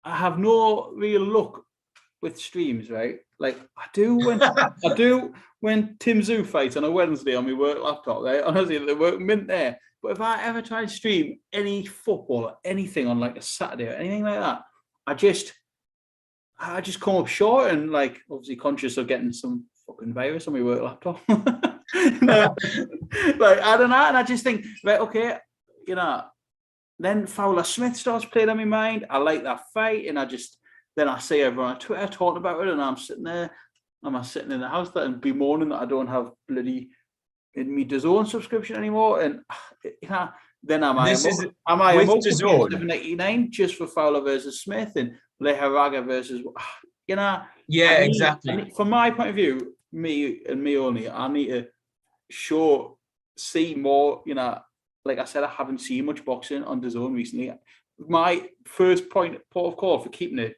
Speaker 2: I have no real luck with streams, right? Like I do when Tim Zoo fights on a Wednesday on my work laptop, right? Honestly, the work mint there. But if I ever try to stream any football or anything on like a Saturday or anything like that, I just come up short and like obviously conscious of getting some fucking virus on my work laptop. Like I don't know, and I just think, right, okay, you know. Then Fowler Smith starts playing on my mind. I like that fight, and then I see everyone on Twitter talking about it, and I'm sitting there, sitting in the house and bemoaning that I don't have bloody in me DAZN subscription anymore, and you know, then am I $7.89 just for Fowler versus Smith and Leharaga versus, you know?
Speaker 1: Yeah, exactly.
Speaker 2: From my point of view, me and me only, I need to see more, you know. Like I said, I haven't seen much boxing on DAZN recently. My first port of call for keeping it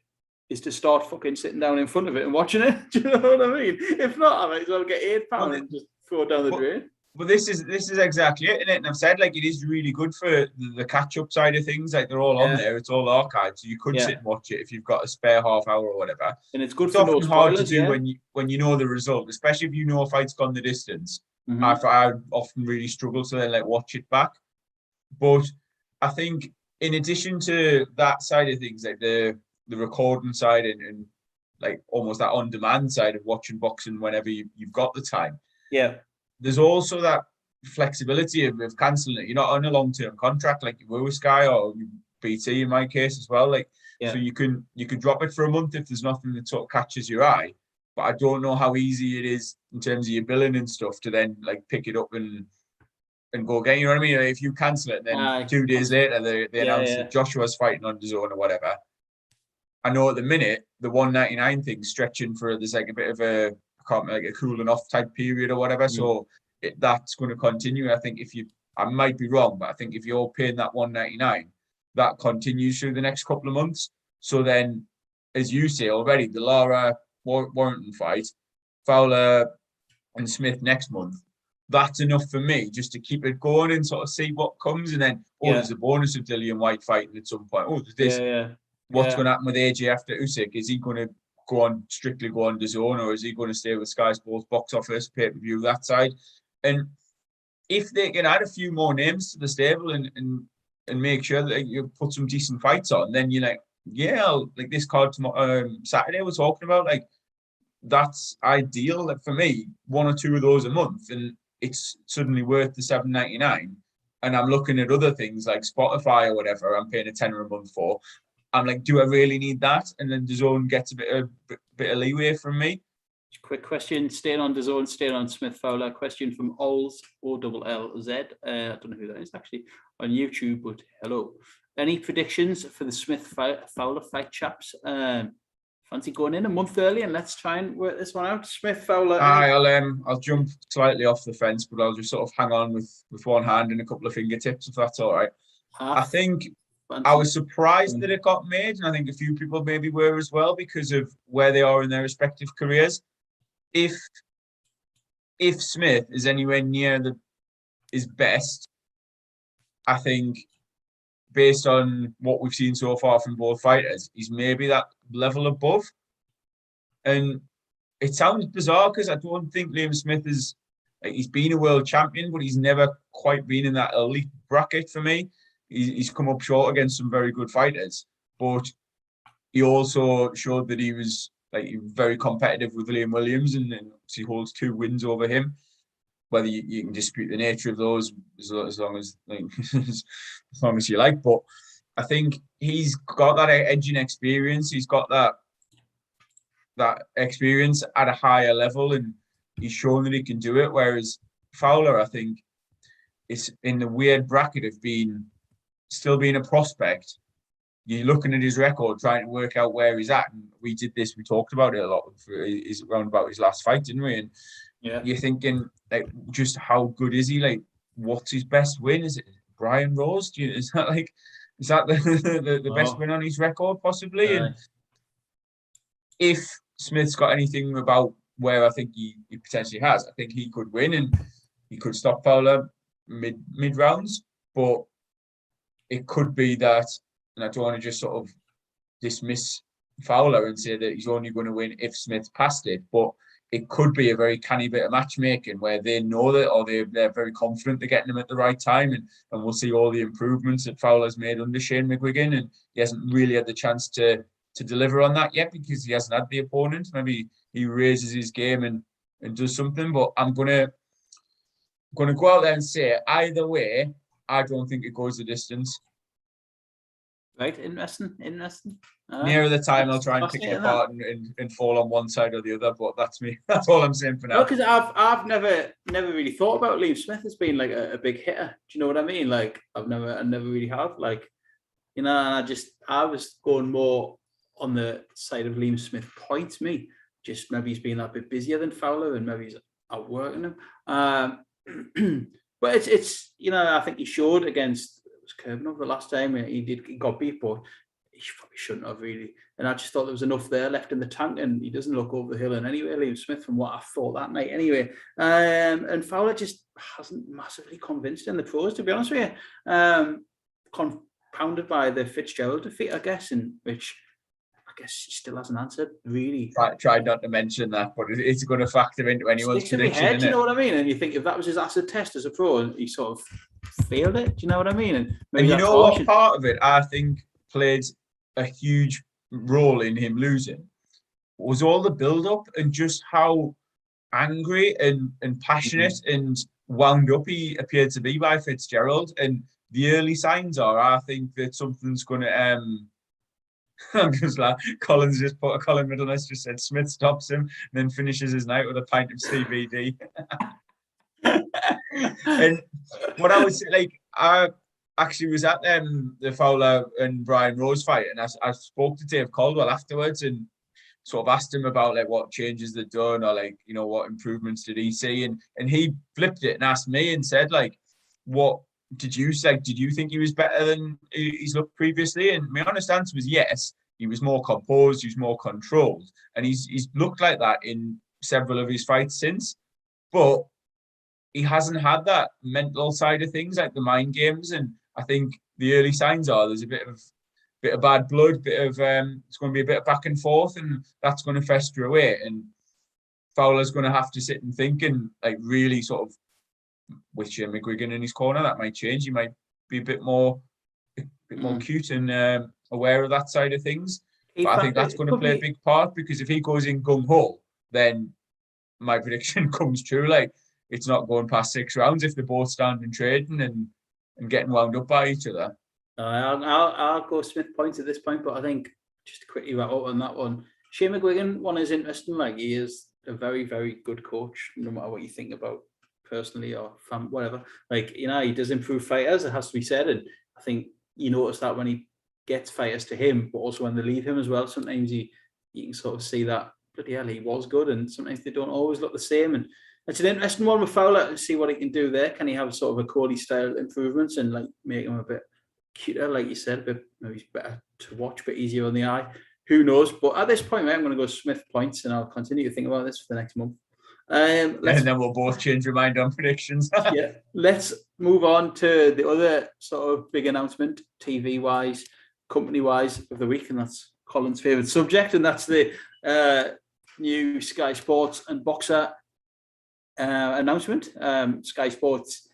Speaker 2: is to start fucking sitting down in front of it and watching it. Do you know what I mean? If not, I might as well get £8 and just throw it down the drain.
Speaker 1: But this is exactly it, isn't it? And I've said, like, it is really good for the catch-up side of things. Like, they're all on there. It's all archived. So you could sit and watch it if you've got a spare half hour or whatever.
Speaker 2: And it's good
Speaker 1: it's
Speaker 2: for
Speaker 1: often hard to do when you know the result, especially if you know a fight's gone the distance. I often really struggle to then like watch it back. But I think in addition to that side of things, like the recording side and like almost that on-demand side of watching boxing whenever you've got the time.
Speaker 2: Yeah.
Speaker 1: There's also that flexibility of cancelling it. You're not on a long-term contract like you were with Sky or BT in my case as well. Like, so you can drop it for a month if there's nothing that sort of catches your eye. But I don't know how easy it is in terms of your billing and stuff to then like pick it up and go again. You know what I mean? If you cancel it, then 2 days later they announce that Joshua's fighting on DAZN or whatever. I know at the minute the $1.99 thing's stretching for there's like a bit of a cooling off type period or whatever. So that's going to continue. I think I might be wrong, but I think if you're paying that $1.99, that continues through the next couple of months. So then, as you say already, the Lara Warrington fight, Fowler and Smith next month. That's enough for me just to keep it going and sort of see what comes. And then, there's a bonus of Dillian White fighting at some point. There's this. What's going to happen with AJ after Usyk? Is he going to strictly go on DAZN, or is he going to stay with Sky Sports box office, pay-per-view, that side? And if they can add a few more names to the stable and make sure that you put some decent fights on, then you're like, yeah, like this card tomorrow, Saturday we're talking about, like that's ideal. Like for me, 1 or 2 of those a month, and it's suddenly worth the $7.99. And I'm looking at other things like Spotify or whatever I'm paying a tenner a month for. I'm like, do I really need that? And then DAZN gets a bit of leeway from me.
Speaker 2: Quick question, staying on DAZN, staying on Smith Fowler. Question from Ols, OLLZ. I don't know who that is actually on YouTube, but hello. Any predictions for the Smith Fowler fight, chaps? Fancy going in a month early and let's try and work this one out. Smith Fowler.
Speaker 1: I'll jump slightly off the fence, but I'll just sort of hang on with one hand and a couple of fingertips, if that's all right. I think I was surprised that it got made, and I think a few people maybe were as well because of where they are in their respective careers. If Smith is anywhere near his best, I think based on what we've seen so far from both fighters, he's maybe that level above. And it sounds bizarre because I don't think Liam Smith is, he's been a world champion, but he's never quite been in that elite bracket for me. He's come up short against some very good fighters, but he also showed that he was very competitive with Liam Williams, and he holds 2 wins over him. Whether you can dispute the nature of those as long as as long as you like, but I think he's got that edging experience. He's got that experience at a higher level, and he's shown that he can do it. Whereas Fowler, I think, is in the weird bracket of still being a prospect. You're looking at his record, trying to work out where he's at. And we talked about it a lot. He's around about his last fight, didn't we? And yeah, you're thinking, like, just how good is he? Like, what's his best win? Is it Brian Rose? Is that the best win on his record, possibly? And if Smith's got anything about where I think he potentially has, I think he could win and he could stop Fowler mid rounds. But it could be that, and I don't want to just sort of dismiss Fowler and say that he's only going to win if Smith passed it, but it could be a very canny bit of matchmaking where they know that, or they're very confident they're getting him at the right time, and we'll see all the improvements that Fowler's made under Shane McGuigan, and he hasn't really had the chance to deliver on that yet because he hasn't had the opponent. Maybe he raises his game and does something, but I'm gonna go out there and say either way, I don't think it goes the distance.
Speaker 2: Right, interesting.
Speaker 1: Nearer the time, I'll try and pick it apart and fall on one side or the other. But that's me. That's all I'm saying for now.
Speaker 2: No, because I've never really thought about Liam Smith as being like a big hitter. Do you know what I mean? Like I never really have. Like, you know, and I was going more on the side of Liam Smith points me. Just maybe he's been a bit busier than Fowler, and maybe he's outworking him. But it's you know, I think he showed against Kurbanov the last time he got beat, but he probably shouldn't have really. And I just thought there was enough there left in the tank, and he doesn't look over the hill in any way, Liam Smith, from what I thought that night anyway. And Fowler just hasn't massively convinced in the pros, to be honest with you. Compounded by the Fitzgerald defeat, I guess, in which I guess he still hasn't answered really.
Speaker 1: Tried not to mention that, but it's going to factor into anyone's prediction, isn't it?
Speaker 2: Do you know what I mean? And you think if that was his acid test as a pro, and he sort of failed it, do you know what I mean? And
Speaker 1: you know what part of it I think played a huge role in him losing was all the build-up and just how angry and passionate and wound up he appeared to be by Fitzgerald. And the early signs are, I think, that something's going to I'm just like, Colin Middleness just said Smith stops him and then finishes his night with a pint of CBD. And what I was like, I actually was at the Fowler and Brian Rose fight, and I spoke to Dave Caldwell afterwards and sort of asked him about like what changes they'd done, or like, you know, what improvements did he see, and he flipped it and asked me and said, like, what did you say? Did you think he was better than he's looked previously? And my honest answer was yes. He was more composed, he was more controlled, and he's looked like that in several of his fights since. But he hasn't had that mental side of things, like the mind games. And I think the early signs are there's a bit bit of bad blood, it's going to be a bit of back and forth, and that's going to fester away. And Fowler's going to have to sit and think and like really sort of with Jim McGuigan in his corner. That might change. He might be a bit more cute and aware of that side of things. But I think that's going to play a big part, because if he goes in gung ho, then my prediction comes true. Like, it's not going past 6 rounds if they're both standing trading and getting wound up by each other.
Speaker 2: I'll go Smith points at this point, but I think just to quickly wrap up on that one, Shane McGuigan one is interesting. Like, he is a very, very good coach, no matter what you think about personally or whatever. Like, you know, he does improve fighters, it has to be said, and I think you notice that when he gets fighters to him, but also when they leave him as well. Sometimes you can sort of see that, bloody hell, he was good, and sometimes they don't always look the same. And it's an interesting one with Fowler to see what he can do there. Can he have sort of a Cody style improvements and like make him a bit cuter, like you said, a bit maybe better to watch, a bit easier on the eye? Who knows? But at this point, mate, I'm going to go Smith points, and I'll continue to think about this for the next month.
Speaker 1: And then we'll both change our mind on predictions.
Speaker 2: Yeah, let's move on to the other sort of big announcement, TV-wise, company-wise, of the week, and that's Colin's favourite subject, and that's the new Sky Sports and Boxer announcement. Sky Sports,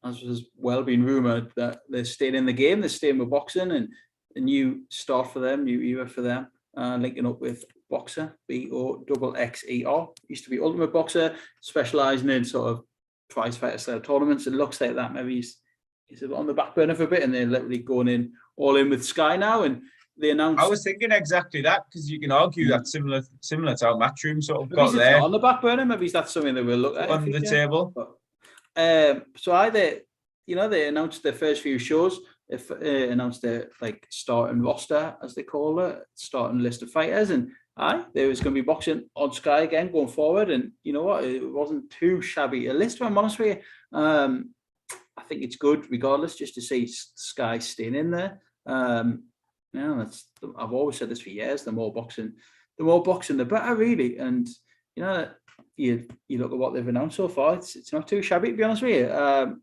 Speaker 2: as has well been rumoured, that they're staying in the game, they're staying with boxing, and a new start for them, new era for them, linking up with Boxer, BOXXER. Used to be Ultimate Boxer, specialising in sort of prize fighter style tournaments. It looks like that maybe he's on the back burner for a bit, and they're literally going all in with Sky now. And they announced.
Speaker 1: I was thinking exactly that, because you can argue that's similar to how Matchroom sort of
Speaker 2: maybe
Speaker 1: got there
Speaker 2: on the back burner. Maybe that's something that we'll look at
Speaker 1: on the table.
Speaker 2: But, so either they announced their first few shows. They announced their like starting roster, as they call it, starting list of fighters, and there was going to be boxing on Sky again going forward. And you know what, it wasn't too shabby a list, if I'm honest with you. I think it's good regardless, just to see Sky staying in there. I've always said this for years, the more boxing the better, really. And you know, you look at what they've announced so far, it's not too shabby, to be honest with you.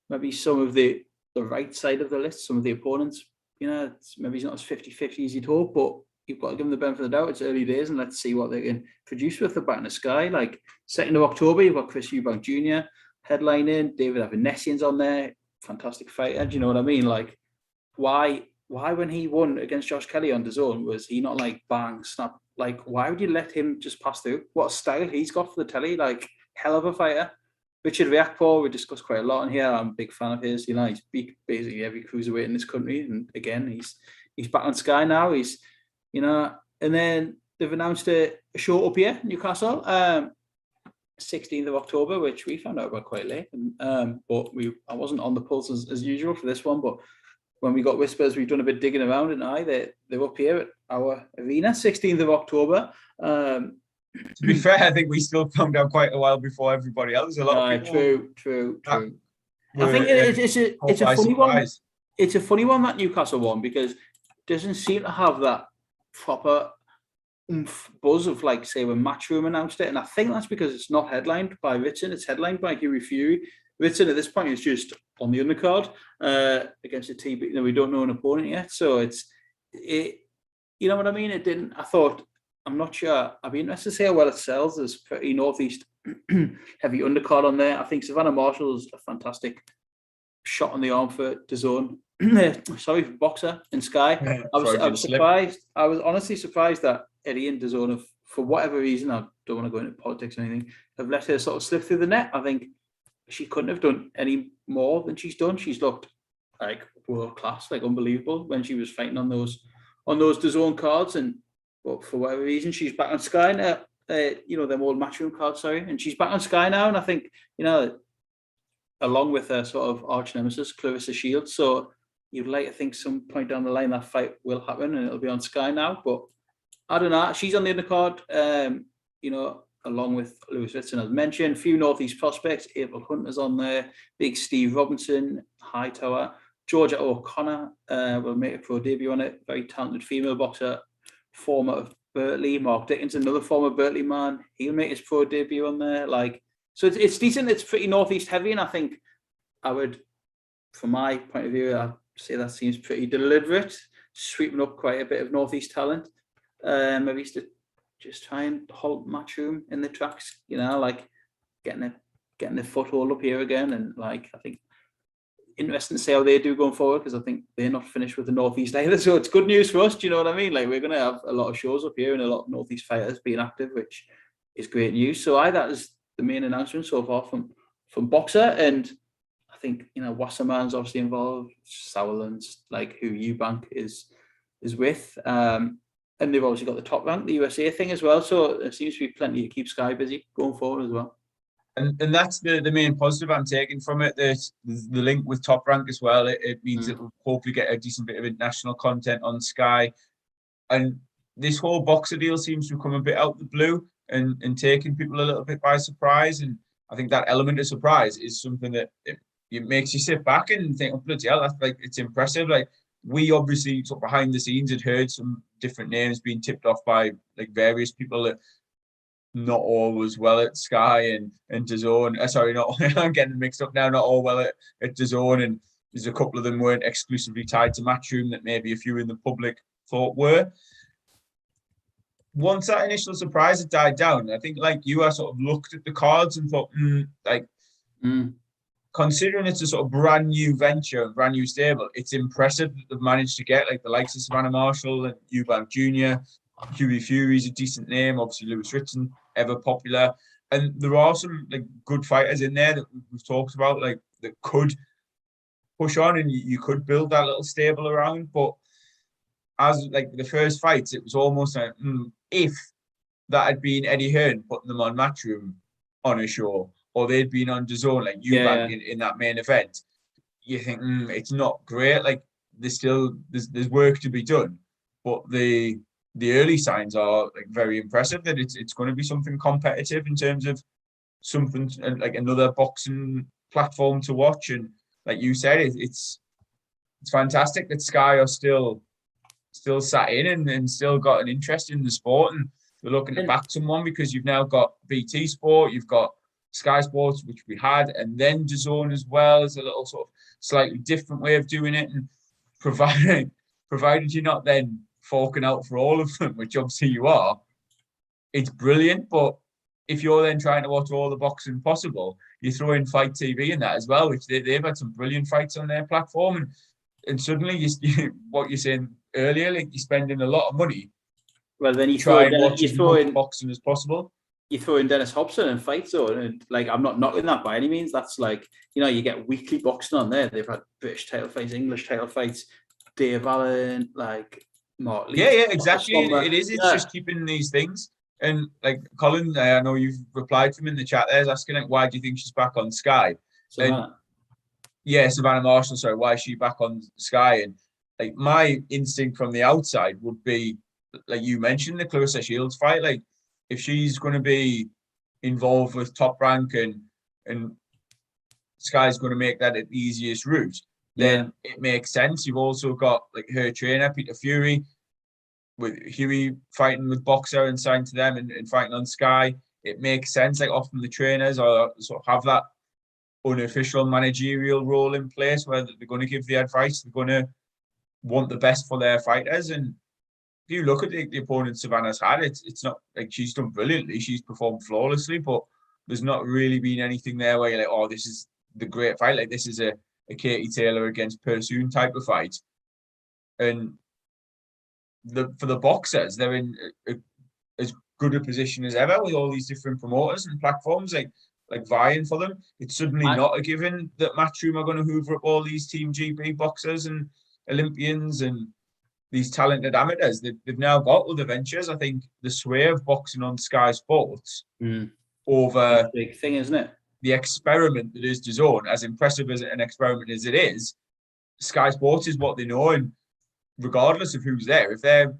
Speaker 2: Maybe some of the right side of the list, some of the opponents, you know, maybe it's not as 50-50 as you'd hope, but you've got to give them the benefit of the doubt. It's early days, and let's see what they can produce with the back in the Sky. Like 2nd of October, you've got Chris Eubank Jr. headlining, David Avanesian's on there, fantastic fighter. Do you know what I mean? Like, why when he won against Josh Kelly on DAZN, was he not like bang, snap? Like, why would you let him just pass through? What a style he's got for the telly, like, hell of a fighter. Richard Riakpo, we discussed quite a lot in here. I'm a big fan of his. You know, he's beat basically every cruiserweight in this country, and again, he's back on Sky now. He's, you know, and then they've announced a show up here in Newcastle, 16th of October, which we found out about quite late. But I wasn't on the pulse as usual for this one, but when we got whispers, we've done a bit digging around, and they're up here at our arena, 16th of October.
Speaker 1: To be fair, I think we still found out quite a while before everybody else. A lot of people.
Speaker 2: True. I think it's a funny one. It's a funny one, that Newcastle one, because it doesn't seem to have that proper buzz of, like, say, when Matchroom announced it, and I think that's because it's not headlined by Ritson, it's headlined by Hughie Fury. Ritson at this point is just on the undercard against a team, you know, we don't know an opponent yet, so you know what I mean? It didn't. I thought, I'm not sure. I'd be interested to see how well it sells. There's pretty northeast heavy undercard on there. I think Savannah Marshall's a fantastic shot on the arm for DAZN. Sorry, for Boxer and Sky.
Speaker 1: Yeah,
Speaker 2: I was surprised. I was honestly surprised that Eddie and DAZN have, for whatever reason, I don't want to go into politics or anything, have let her sort of slip through the net. I think she couldn't have done any more than she's done. She's looked like world class, like unbelievable when she was fighting on those DAZN cards, but for whatever reason, she's back on Sky now. You know, them old Matchroom cards, sorry, and she's back on Sky now. And I think, you know, along with her sort of arch nemesis, Clarissa Shields. So you'd like to think some point down the line that fight will happen and it'll be on Sky now. But I don't know. She's on the undercard, you know, along with Lewis Ritson, as mentioned. Few Northeast prospects. April Hunter's on there. Big Steve Robinson, Hightower. Georgia O'Connor will make a pro debut on it. Very talented female boxer. Former of Berkeley, Mark Dickens, another former Berkeley man. He'll make his pro debut on there. Like, so it's decent. It's pretty northeast heavy, and I think I would, from my point of view, I'd say that seems pretty deliberate. sweeping up quite a bit of Northeast talent. Maybe used to just try and halt Matchroom in the tracks, you know, like getting a foothold up here again. And like, I think interesting to see how they do going forward, because I think they're not finished with the Northeast either. So it's good news for us. Do you know what I mean? Like, we're going to have a lot of shows up here and a lot of Northeast fighters being active, which is great news. So that is the main announcement so far from Boxer. And I think, you know, Wasserman's obviously involved, Sauerland's like who Eubank is with. And they've obviously got the Top Rank, the USA thing as well. So there seems to be plenty to keep Sky busy going forward as well.
Speaker 1: And that's the main positive I'm taking from it. The link with Top Rank as well. It means that we'll hopefully get a decent bit of international content on Sky. And this whole Boxer deal seems to come a bit out of the blue and taking people a little bit by surprise. And I think that element of surprise is something that it makes you sit back and think, oh, bloody hell, that's like, it's impressive. Like, we obviously sort of behind the scenes had heard some different names being tipped off by like various people that not all was well at Sky and DAZN. Sorry, not I'm getting mixed up now. Not all well at DAZN, and there's a couple of them weren't exclusively tied to Matchroom that maybe a few in the public thought were. Once that initial surprise had died down, I think like you, I sort of looked at the cards and thought, considering it's a sort of brand new venture, brand new stable, it's impressive that they've managed to get like the likes of Savannah Marshall and Eubank Jr. Huey Fury's a decent name, obviously Lewis Ritson, ever popular, and there are some like good fighters in there that we've talked about, like that could push on, and you could build that little stable around. But as like the first fights, it was almost like if that had been Eddie Hearn putting them on Matchroom on a show, or they'd been on DAZN, like Eubank in that main event, you think it's not great. Like there's work to be done, but the early signs are like very impressive that it's going to be something competitive in terms of something like another boxing platform to watch. And like you said, it's fantastic that Sky are still sat in and still got an interest in the sport, and they're looking to back someone, because you've now got BT Sport, you've got Sky Sports, which we had, and then DAZN as well as a little sort of slightly different way of doing it. And provided you're not then forking out for all of them, which obviously you are, it's brilliant. But if you're then trying to watch all the boxing possible, you throw in Fight TV and that as well, which they've had some brilliant fights on their platform, and suddenly what you're saying earlier, like you're spending a lot of money.
Speaker 2: Well, then you
Speaker 1: try and watch as much boxing as possible.
Speaker 2: You throw in Dennis Hobson and Fight Zone, and like, I'm not knocking that by any means. That's like, you know, you get weekly boxing on there. They've had British title fights, English title fights, Dave Allen, like Mark Lee.
Speaker 1: Yeah, exactly. It is. It's just keeping these things. And like Colin, I know you've replied to him in the chat there, asking like, why do you think she's back on Sky? Savannah Marshall. Sorry, why is she back on Sky? And like my instinct from the outside would be, like you mentioned, the Clarissa Shields fight. Like if she's going to be involved with Top Rank and Sky's going to make that the easiest route, then it makes sense. You've also got like her trainer, Peter Fury, with Huey fighting with Boxer and signed to them and fighting on Sky. It makes sense. Like often the trainers are sort of have that unofficial managerial role in place where they're going to give the advice, they're going to want the best for their fighters. And if you look at the opponent Savannah's had, it's not like she's done brilliantly, she's performed flawlessly, but there's not really been anything there where you're like, oh, this is the great fight. Like this is a Katie Taylor against Pursoon type of fight. And for the boxers, they're in as good a position as ever with all these different promoters and platforms like vying for them. It's suddenly not a given that Matchroom are going to hoover up all these Team GB boxers and Olympians and these talented amateurs. They've now got other ventures. I think the sway of boxing on Sky Sports over
Speaker 2: a big thing, isn't it?
Speaker 1: The experiment that is DAZN, as impressive as an experiment as it is, Sky Sports is what they know, and regardless of who's there, if they're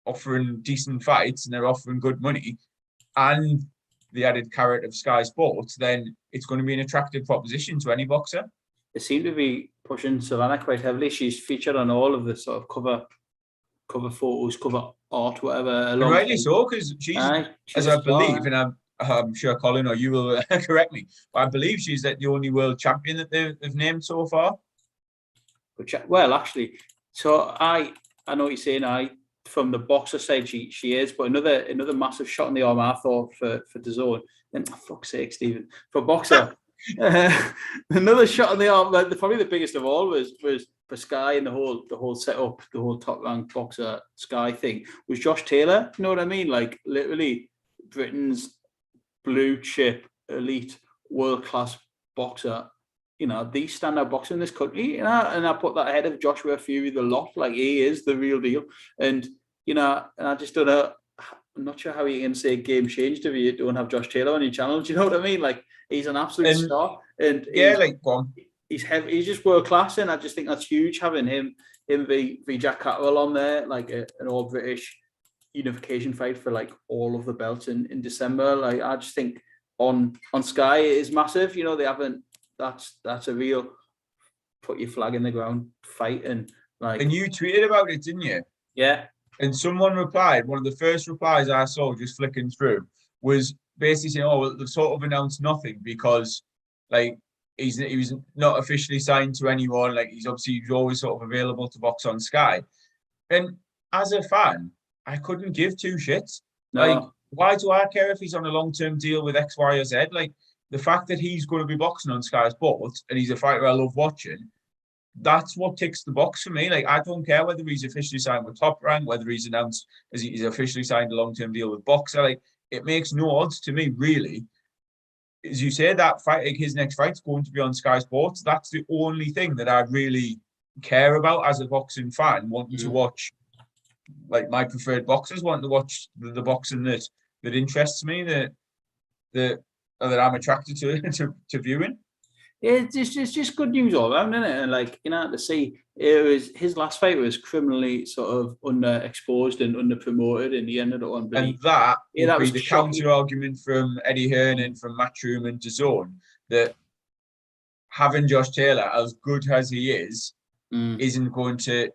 Speaker 1: offering decent fights and they're offering good money and the added carrot of Sky Sports, then it's going to be an attractive proposition to any boxer.
Speaker 2: They seem to be pushing Savannah quite heavily. She's featured on all of the sort of cover photos, cover art, whatever.
Speaker 1: And rightly so, because she's as I believe, and I'm sure Colin or you will correct me, but I believe she's the only world champion that they've named so far.
Speaker 2: Well, actually, so I I know what you're saying. From the boxer side, she is, but another massive shot in the arm I thought for DAZN. And for fuck's sake, Stephen, for boxer, another shot in the arm. Like, probably the biggest of all was for Sky, and the whole setup, the whole top ranked boxer Sky thing was Josh Taylor. You know what I mean? Like, literally Britain's blue chip elite world class boxer. You know, the standout boxer in this country, and I put that ahead of Joshua Fury the lot. Like, he is the real deal. And, you know, and I just don't know, I'm not sure how you can say game changed if you don't have Josh Taylor on your channel. Do you know what I mean? Like, he's an absolute star. And
Speaker 1: yeah, like, go on.
Speaker 2: He's heavy, he's just world class, and I just think that's huge having him v Jack Catterall on there, like an all British unification fight for like all of the belts in December. Like, I just think on Sky it is massive. You know, they haven't. That's a real put your flag in the ground fight, and like.
Speaker 1: And you tweeted about it, didn't you?
Speaker 2: Yeah.
Speaker 1: And someone replied. One of the first replies I saw just flicking through was basically saying, "Oh, well, they've sort of announced nothing because, like, he was not officially signed to anyone. Like, he's always sort of available to box on Sky." And as a fan, I couldn't give two shits.
Speaker 2: No.
Speaker 1: Like, why do I care if he's on a long-term deal with X, Y, or Z? Like, the fact that he's going to be boxing on Sky Sports and he's a fighter I love watching, that's what ticks the box for me. Like, I don't care whether he's officially signed with Top Rank, whether he's announced as he's officially signed a long-term deal with Boxer. Like, it makes no odds to me, really. As you say, that fight, like, his next fight's going to be on Sky Sports. That's the only thing that I really care about as a boxing fan, wanting to watch, like, my preferred boxers, wanting to watch the boxing that interests me, that I'm attracted to viewing.
Speaker 2: Yeah, it's just good news all around, isn't it? And, like, you know, to see it was his last fight was criminally sort of underexposed and underpromoted, and he ended up on.
Speaker 1: And that would be the
Speaker 2: shocking.
Speaker 1: counter argument from Eddie Hearn and from Matchroom and DAZN that having Josh Taylor, as good as he is, isn't going to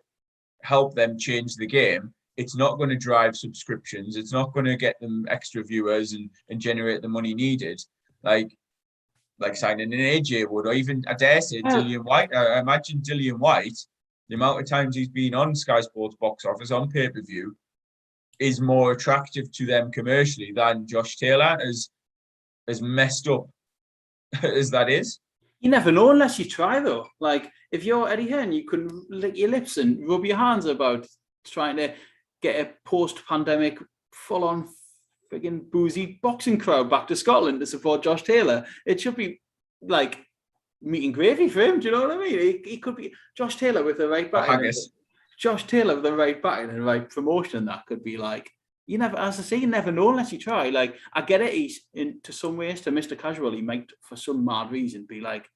Speaker 1: help them change the game. It's not going to drive subscriptions. It's not going to get them extra viewers and generate the money needed. Like signing an AJ would, or even, I dare say, Dillian White. I imagine Dillian White, the amount of times he's been on Sky Sports box office on pay-per-view is more attractive to them commercially than Josh Taylor, as messed up as that is.
Speaker 2: You never know unless you try, though. Like, if you're Eddie Hearn, you can lick your lips and rub your hands about trying to get a post-pandemic full-on friggin' boozy boxing crowd back to Scotland to support Josh Taylor. It should be like meat and gravy for him. Do you know what I mean? He could be Josh Taylor with the right backing. Josh Taylor with the right backing and the right promotion. That could be like, you never, as I say, you never know unless you try. Like, I get it. He's to some ways, to Mr. Casual, he might, for some mad reason, be like a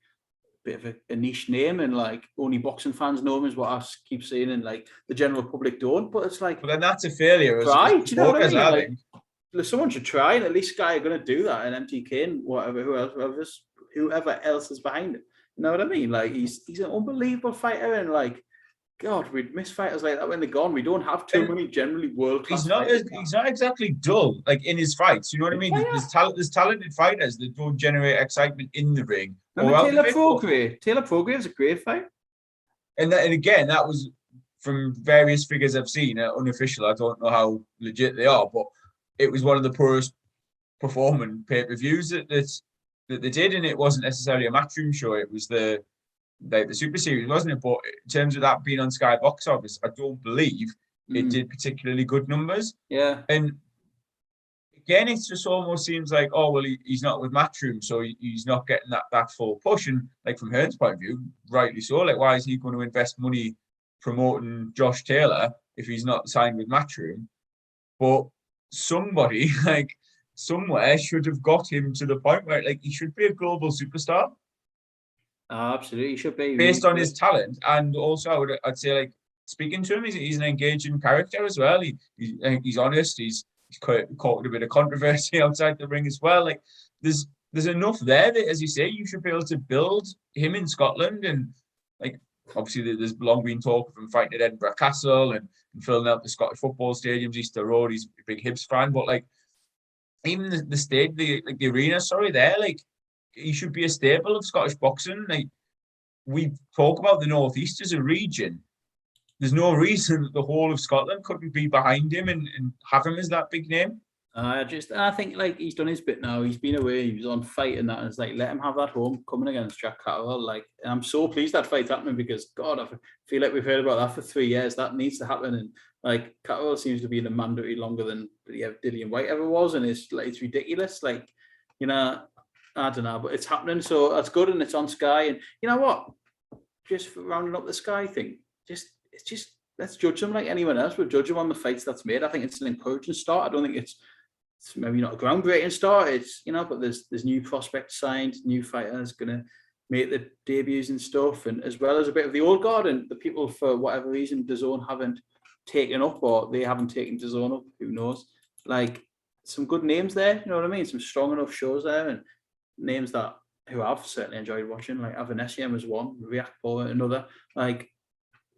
Speaker 2: bit of a niche name, and like only boxing fans know him, is what I keep saying, and like the general public don't. But it's like,
Speaker 1: but then that's a failure.
Speaker 2: Try. Do you know what I mean?
Speaker 1: I
Speaker 2: think someone should try, and at least Sky are going to do that, and MTK and whoever else is behind it. You know what I mean? Like, he's an unbelievable fighter, and like, God, we'd miss fighters like that when they're gone. We don't have too many generally world class.
Speaker 1: He's not exactly dull, like, in his fights. You know what I mean? Yeah. There's talented fighters that don't generate excitement in the ring.
Speaker 2: Taylor Prograve is a great fight.
Speaker 1: And again, that was from various figures I've seen, unofficial. I don't know how legit they are, but it was one of the poorest performing pay-per-views that they did, and it wasn't necessarily a Matchroom show. It was the Super Series, wasn't it? But in terms of that being on Sky Box Office, I don't believe it did particularly good numbers.
Speaker 2: Yeah.
Speaker 1: And again, it just almost seems like, oh, well, he's not with Matchroom, so he's not getting that full push. And like, from Hearn's point of view, rightly so. Like, why is he going to invest money promoting Josh Taylor if he's not signed with Matchroom? But somebody, like, somewhere should have got him to the point where, like, he should be a global superstar.
Speaker 2: Absolutely, he should be.
Speaker 1: Based on his talent. And also, I'd say, like, speaking to him, he's an engaging character as well. He's honest. He's caught a bit of controversy outside the ring as well. Like, there's enough there that, as you say, you should be able to build him in Scotland. And, like, obviously, there's long been talk of him fighting at Edinburgh Castle and filling out the Scottish football stadiums, Easter Road. He's a big Hibs fan, but like, even the arena, there, like, he should be a staple of Scottish boxing. Like, we talk about the Northeast as a region, there's no reason that the whole of Scotland couldn't be behind him and have him as that big name.
Speaker 2: I think like he's done his bit now. He's been away. He was on fight and that. And it's like, let him have that home coming against Jack Catterall. Like, and I'm so pleased that fight's happening because God, I feel like we've heard about that for 3 years. That needs to happen. And like Catterall seems to be in the mandatory longer than Dillian White ever was, and it's ridiculous. Like, you know, I don't know, but it's happening. So that's good, and it's on Sky. And you know what? Just for rounding up the Sky thing, let's judge them like anyone else. We'll judge them on the fights that's made. I think it's an encouraging start. I don't think it's maybe not a groundbreaking start. It's, you know, but there's new prospects signed, new fighters going to make the debuts and stuff, and as well as a bit of the old guard and the people for whatever reason DAZN haven't taken up, or they haven't taken DAZN up. Who knows? Like some good names there. You know what I mean? Some strong enough shows there, and names that who I've certainly enjoyed watching. Like Avanesium was one, Riakpo another. Like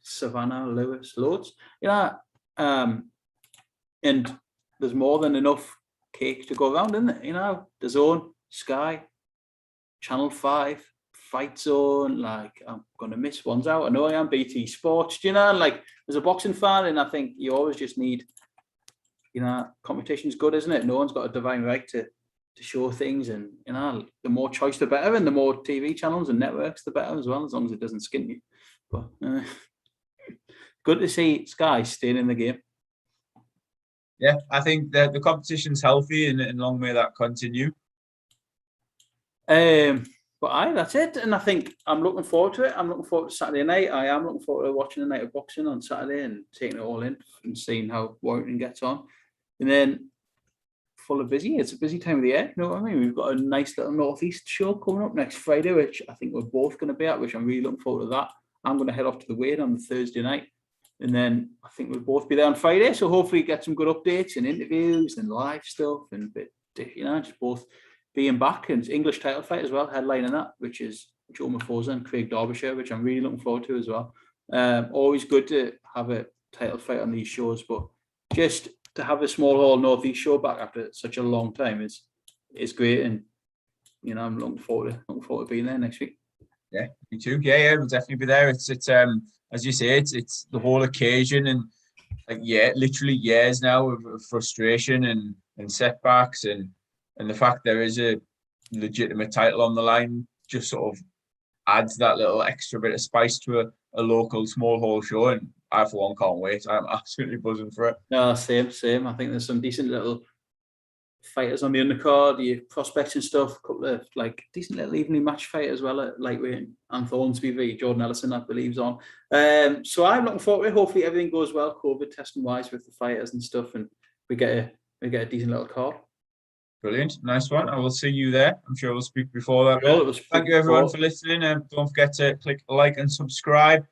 Speaker 2: Savannah, Lewis, loads. You know, and there's more than enough cake to go around, isn't it? You know, DAZN, Sky, Channel 5, Fight Zone. Like, I'm gonna miss ones out. I know I am. BT Sports. Do you know? And like, as a boxing fan, and I think you always just need, you know, competition's good, isn't it? No one's got a divine right to show things, and you know, the more choice the better, and the more TV channels and networks the better as well, as long as it doesn't skin you. But good to see Sky staying in the game.
Speaker 1: Yeah, I think that the competition's healthy, and long may that continue.
Speaker 2: But that's it. And I think I'm looking forward to it. I'm looking forward to Saturday night. I am looking forward to watching a night of boxing on Saturday and taking it all in and seeing how Warrington gets on. And then full of busy. It's a busy time of the year. You know what I mean? We've got a nice little Northeast show coming up next Friday, which I think we're both going to be at, which I'm really looking forward to that. I'm going to head off to the Wade on the Thursday night. And then I think we'll both be there on Friday. So hopefully get some good updates and interviews and live stuff and you know, just both being back. And English title fight as well, headlining that, which is Joe Mafosa and Craig Derbyshire, which I'm really looking forward to as well. Always good to have a title fight on these shows, but just to have a small hall Northeast show back after such a long time is great. And you know, I'm looking forward to being there next week.
Speaker 1: Yeah, me too. Yeah, we'll definitely be there. It's as you say, it's the whole occasion, and like literally years now of frustration and setbacks, and the fact there is a legitimate title on the line just sort of adds that little extra bit of spice to a local small hall show, and I for one can't wait. I'm absolutely buzzing for it.
Speaker 2: No, same. I think there's some decent little fighters on the undercard, your prospects and stuff, a couple of like decent little evening match fight as well at lightweight, and Thornsby v Jordan Ellison, I believe's on. So I'm looking forward to it. Hopefully everything goes well, COVID testing wise with the fighters and stuff, and we get a decent little card.
Speaker 1: Brilliant, nice one. I will see you there. I'm sure we'll speak before that. Thank you everyone for listening, and don't forget to click like and subscribe.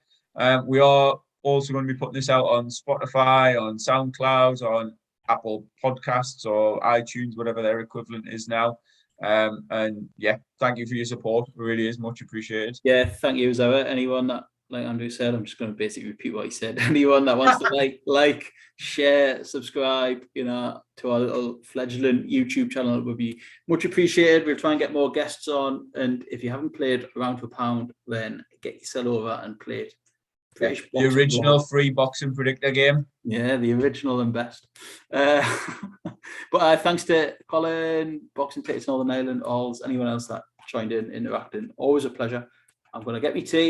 Speaker 1: We are also going to be putting this out on Spotify, on SoundCloud, on Apple Podcasts or iTunes, whatever their equivalent is now. And yeah, thank you for your support. It really is much appreciated.
Speaker 2: Yeah, thank you as ever. Anyone that, like Andrew said, I'm just going to basically repeat what he said. Anyone that wants to like, share, subscribe, you know, to our little fledgling YouTube channel, it would be much appreciated. We'll try and get more guests on. And if you haven't played Round for Pound, then get yourself over and play it.
Speaker 1: The original free boxing predictor game.
Speaker 2: Yeah, the original and best. But thanks to Colin, Boxing Tickets, Northern Ireland, Alls, anyone else that joined in, interacting. Always a pleasure. I'm going to get me tea.